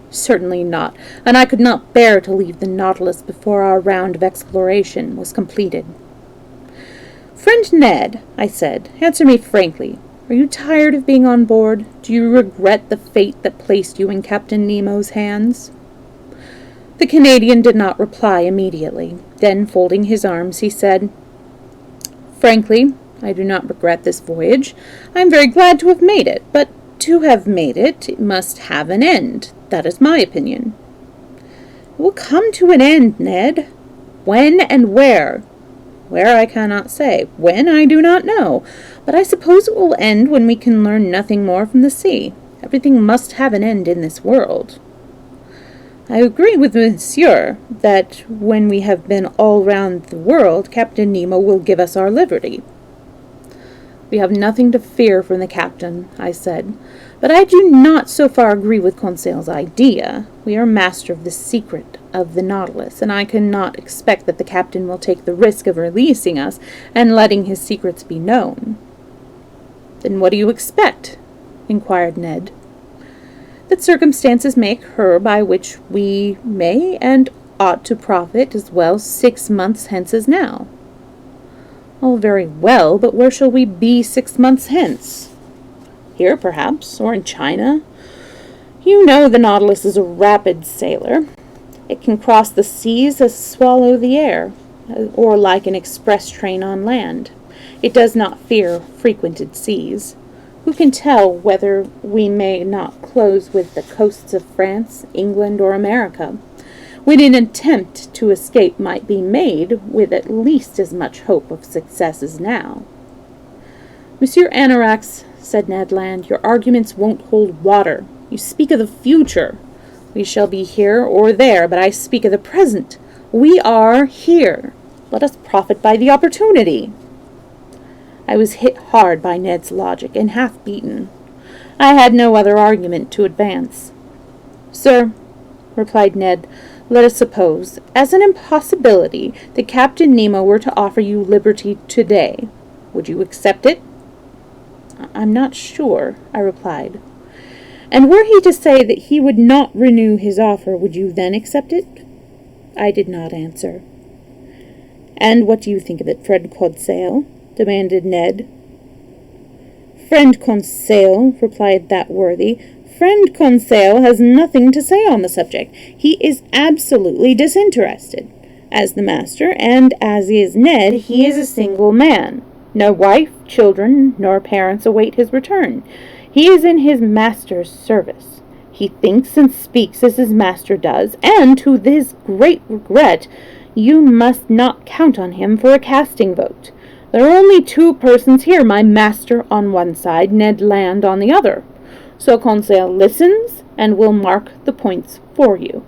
Certainly not, and I could not bear to leave the Nautilus before our round of exploration was completed. "Friend Ned," I said, "answer me frankly. Are you tired of being on board? Do you regret the fate that placed you in Captain Nemo's hands?" The Canadian did not reply immediately. Then, folding his arms, he said, "Frankly, I do not regret this voyage. I am very glad to have made it, but to have made it, it must have an end. That is my opinion." "It will come to an end, Ned." "When and where?" "Where I cannot say. When I do not know. But I suppose it will end when we can learn nothing more from the sea. Everything must have an end in this world." I agree with Monsieur that when we have been all round the world, Captain Nemo will give us our liberty. We have nothing to fear from the captain, I said, but I do not so far agree with Conseil's idea. We are master of the secret of the Nautilus, and I cannot expect that the captain will take the risk of releasing us and letting his secrets be known. Then what do you expect? Inquired Ned. That circumstances may occur by which we may and ought to profit as well 6 months hence as now. All very well, but where shall we be 6 months hence? Here, perhaps, or in China. You know the Nautilus is a rapid sailor. It can cross the seas as swallow the air, or like an express train on land. It does not fear frequented seas. Who can tell whether we may not close with the coasts of France, England, or America, when an attempt to escape might be made with at least as much hope of success as now? Monsieur Aronnax, said Ned Land, your arguments won't hold water. You speak of the future. We shall be here or there, but I speak of the present. We are here. Let us profit by the opportunity. I was hit hard by Ned's logic and half beaten. I had no other argument to advance. Sir, replied Ned, let us suppose, as an impossibility, that Captain Nemo were to offer you liberty today. Would you accept it? I'm not sure, I replied. And were he to say that he would not renew his offer, would you then accept it? I did not answer. And what do you think of it, friend Conseil? Demanded Ned. Friend Conseil, replied that worthy, Friend Conseil has nothing to say on the subject. He is absolutely disinterested. As the master, and as is Ned, he is a single man. No wife, children, nor parents await his return. He is in his master's service. He thinks and speaks as his master does, and to his great regret, you must not count on him for a casting vote. There are only 2 persons here, my master on one side, Ned Land on the other. So Conseil listens and will mark the points for you.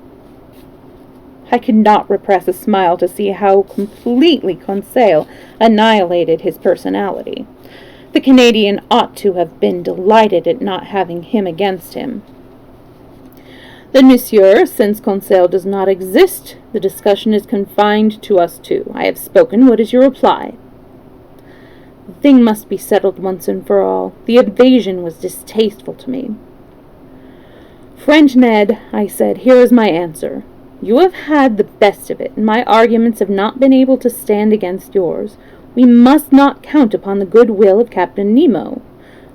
I could not repress a smile to see how completely Conseil annihilated his personality. The Canadian ought to have been delighted at not having him against him. Then, monsieur, since Conseil does not exist, the discussion is confined to us 2. I have spoken. What is your reply? The thing must be settled once and for all. The invasion was distasteful to me. Friend Ned, I said, here is my answer. You have had the best of it, and my arguments have not been able to stand against yours. We must not count upon the good will of Captain Nemo.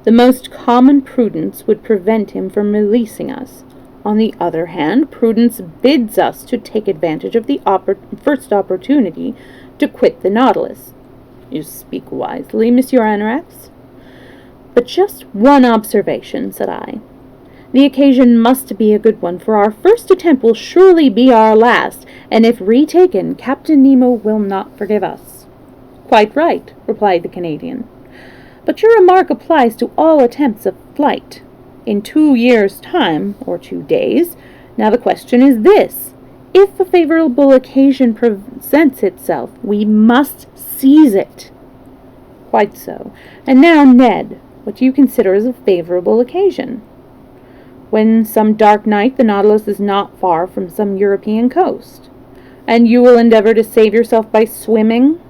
The most common prudence would prevent him from releasing us. On the other hand, prudence bids us to take advantage of the first opportunity to quit the Nautilus. You speak wisely, Monsieur Aronnax. But just one observation, said I. The occasion must be a good one, for our first attempt will surely be our last, and if retaken, Captain Nemo will not forgive us. Quite right, replied the Canadian. But your remark applies to all attempts of flight. In 2 years' time, or 2 days, now the question is this. If a favorable occasion presents itself, we must seize it. Quite so. And now, Ned, what do you consider as a favorable occasion? When some dark night the Nautilus is not far from some European coast. And you will endeavor to save yourself by swimming?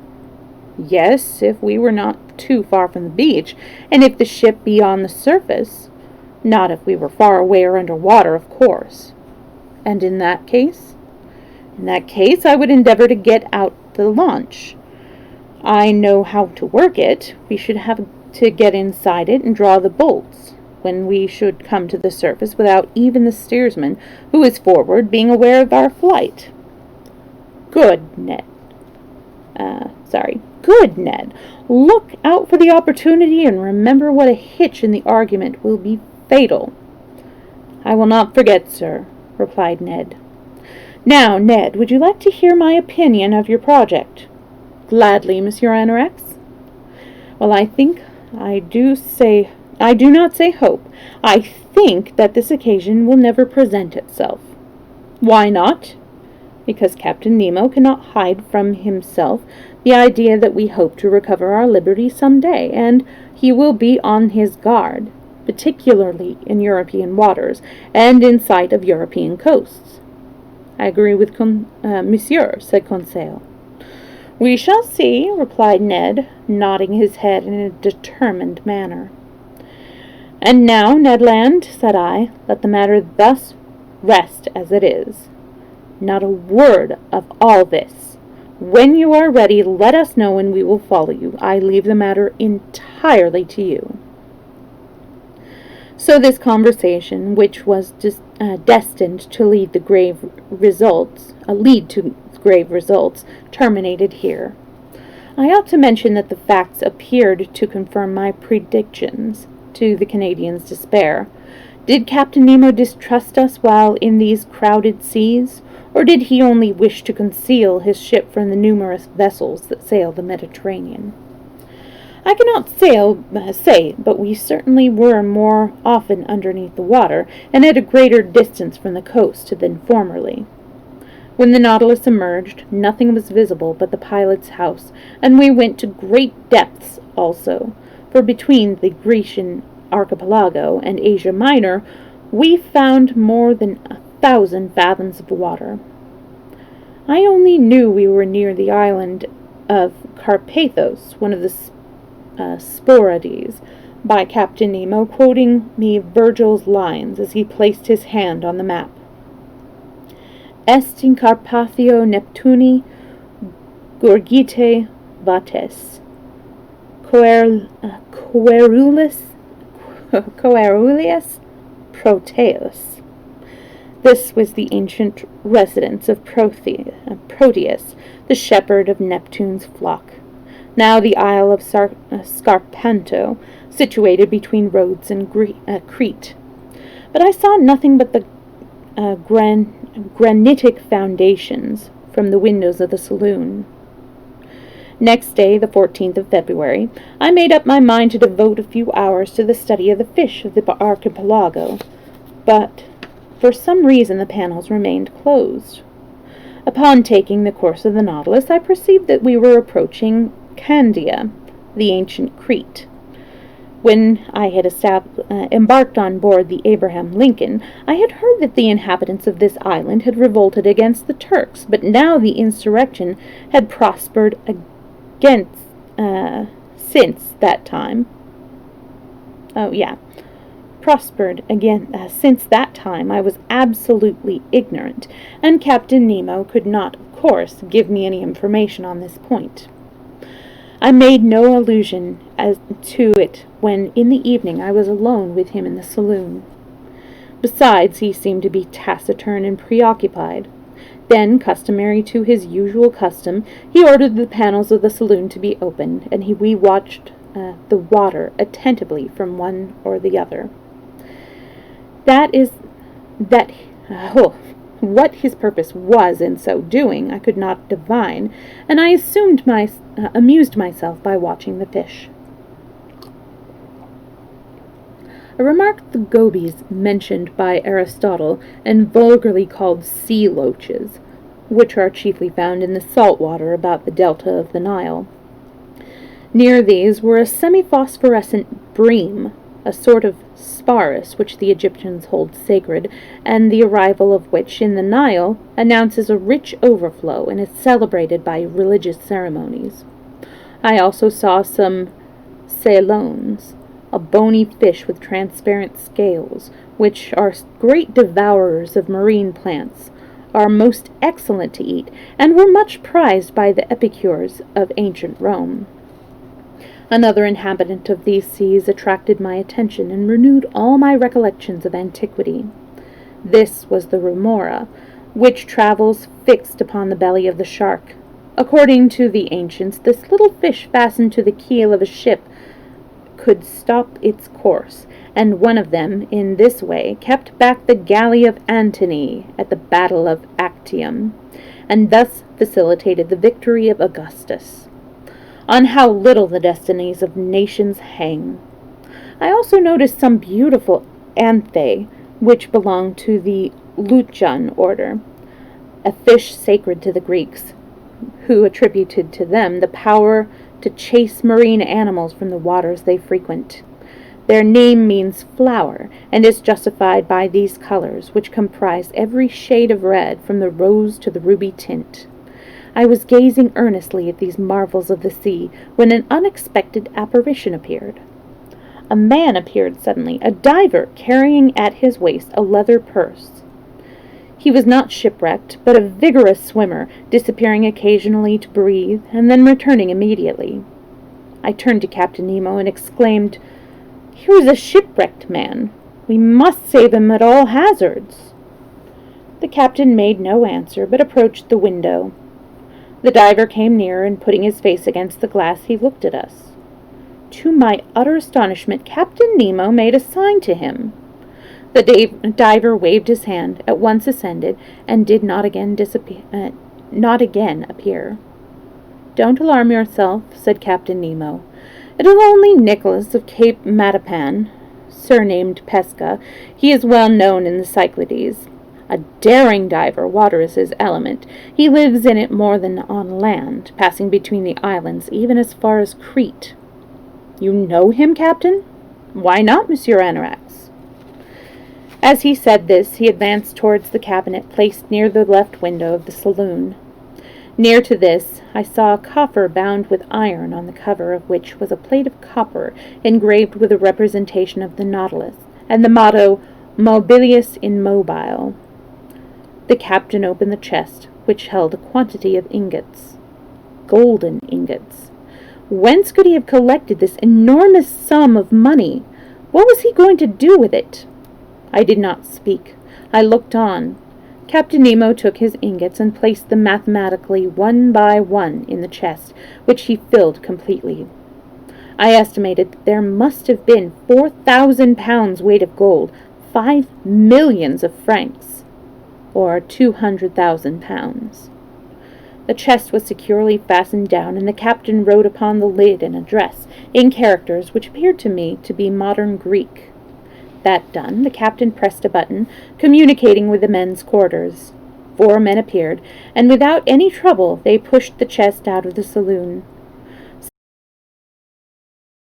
Yes, if we were not too far from the beach, and if the ship be on the surface. Not if we were far away or under water, of course. And in that case? In that case, I would endeavor to get out the launch. I know how to work it. We should have to get inside it and draw the bolts, when we should come to the surface without even the steersman, who is forward, being aware of our flight. Good, Ned. Good, Ned. Look out for the opportunity and remember what a hitch in the argument will be fatal. I will not forget, sir, replied Ned. Now, Ned, would you like to hear my opinion of your project? Gladly, Monsieur Aronnax. Well, I do not say hope. I think that this occasion will never present itself. Why not? Because Captain Nemo cannot hide from himself the idea that we hope to recover our liberty some day, and he will be on his guard, particularly in European waters, and in sight of European coasts. I agree with Monsieur, said Conseil. We shall see, replied Ned, nodding his head in a determined manner. And now, Ned Land, said I, let the matter thus rest as it is. Not a word of all this. When you are ready, let us know and we will follow you. I leave the matter entirely to you. So this conversation, which was destined to lead to grave results, terminated here. I ought to mention that the facts appeared to confirm my predictions, to the Canadians' despair. Did Captain Nemo distrust us while in these crowded seas, or did he only wish to conceal his ship from the numerous vessels that sail the Mediterranean? I cannot say, but we certainly were more often underneath the water, and at a greater distance from the coast than formerly. When the Nautilus emerged, nothing was visible but the pilot's house, and we went to great depths also, for between the Grecian archipelago and Asia Minor, we found more than 1,000 fathoms of water. I only knew we were near the island of Carpathos, one of the Sporades, by Captain Nemo, quoting me Virgil's lines as he placed his hand on the map. Est in Carpathio Neptuni gurgite vates, coeruleus Proteus. This was the ancient residence of Proteus, the shepherd of Neptune's flock. Now the Isle of Scarpanto, situated between Rhodes and Crete. But I saw nothing but the granitic foundations from the windows of the saloon. Next day, the 14th of February, I made up my mind to devote a few hours to the study of the fish of the archipelago, but for some reason the panels remained closed. Upon taking the course of the Nautilus, I perceived that we were approaching Candia, the ancient Crete. When I had embarked on board the Abraham Lincoln, I had heard that the inhabitants of this island had revolted against the Turks, but now the insurrection had prospered since that time. Since that time I was absolutely ignorant, and Captain Nemo could not, of course, give me any information on this point. I made no allusion to it when, in the evening, I was alone with him in the saloon. Besides, he seemed to be taciturn and preoccupied. Then, customary to his usual custom, he ordered the panels of the saloon to be opened, and we watched the water attentively from one or the other. What his purpose was in so doing, I could not divine, and I amused myself by watching the fish. I remarked the gobies mentioned by Aristotle and vulgarly called sea loaches, which are chiefly found in the salt water about the delta of the Nile. Near these were a semi-phosphorescent bream, a sort of sparus which the Egyptians hold sacred, and the arrival of which in the Nile announces a rich overflow and is celebrated by religious ceremonies. I also saw some celones, a bony fish with transparent scales, which are great devourers of marine plants, are most excellent to eat, and were much prized by the epicures of ancient Rome. Another inhabitant of these seas attracted my attention and renewed all my recollections of antiquity. This was the remora, which travels fixed upon the belly of the shark. According to the ancients, this little fish fastened to the keel of a ship could stop its course, and one of them, in this way, kept back the galley of Antony at the Battle of Actium, and thus facilitated the victory of Augustus. On how little the destinies of nations hang! I also noticed some beautiful anthae, which belong to the Luchon order, a fish sacred to the Greeks, who attributed to them the power to chase marine animals from the waters they frequent. Their name means flower, and is justified by these colors, which comprise every shade of red, from the rose to the ruby tint. I was gazing earnestly at these marvels of the sea, when an unexpected apparition appeared. A man appeared suddenly, a diver, carrying at his waist a leather purse. He was not shipwrecked, but a vigorous swimmer, disappearing occasionally to breathe, and then returning immediately. I turned to Captain Nemo and exclaimed, "Here is a shipwrecked man. We must save him at all hazards." The captain made no answer, but approached the window. The diver came nearer, and putting his face against the glass, he looked at us. To my utter astonishment, Captain Nemo made a sign to him. The diver waved his hand, at once ascended, and did not again appear. "Don't alarm yourself," said Captain Nemo. "It is only Nicholas of Cape Matapan, surnamed Pesca. He is well known in the Cyclades. A daring diver, water is his element. He lives in it more than on land, passing between the islands, even as far as Crete." "You know him, Captain?" "Why not, Monsieur Anorax?" As he said this, he advanced towards the cabinet placed near the left window of the saloon. Near to this, I saw a coffer bound with iron, on the cover of which was a plate of copper engraved with a representation of the Nautilus, and the motto, "Mobilius immobile." The captain opened the chest, which held a quantity of ingots. Golden ingots. Whence could he have collected this enormous sum of money? What was he going to do with it? I did not speak. I looked on. Captain Nemo took his ingots and placed them mathematically one by one in the chest, which he filled completely. I estimated that there must have been 4,000 pounds weight of gold, 5 millions of francs, or 200,000 pounds. The chest was securely fastened down, and the captain wrote upon the lid an address, in characters which appeared to me to be modern Greek. That done, the captain pressed a button, communicating with the men's quarters. 4 men appeared, and without any trouble they pushed the chest out of the saloon.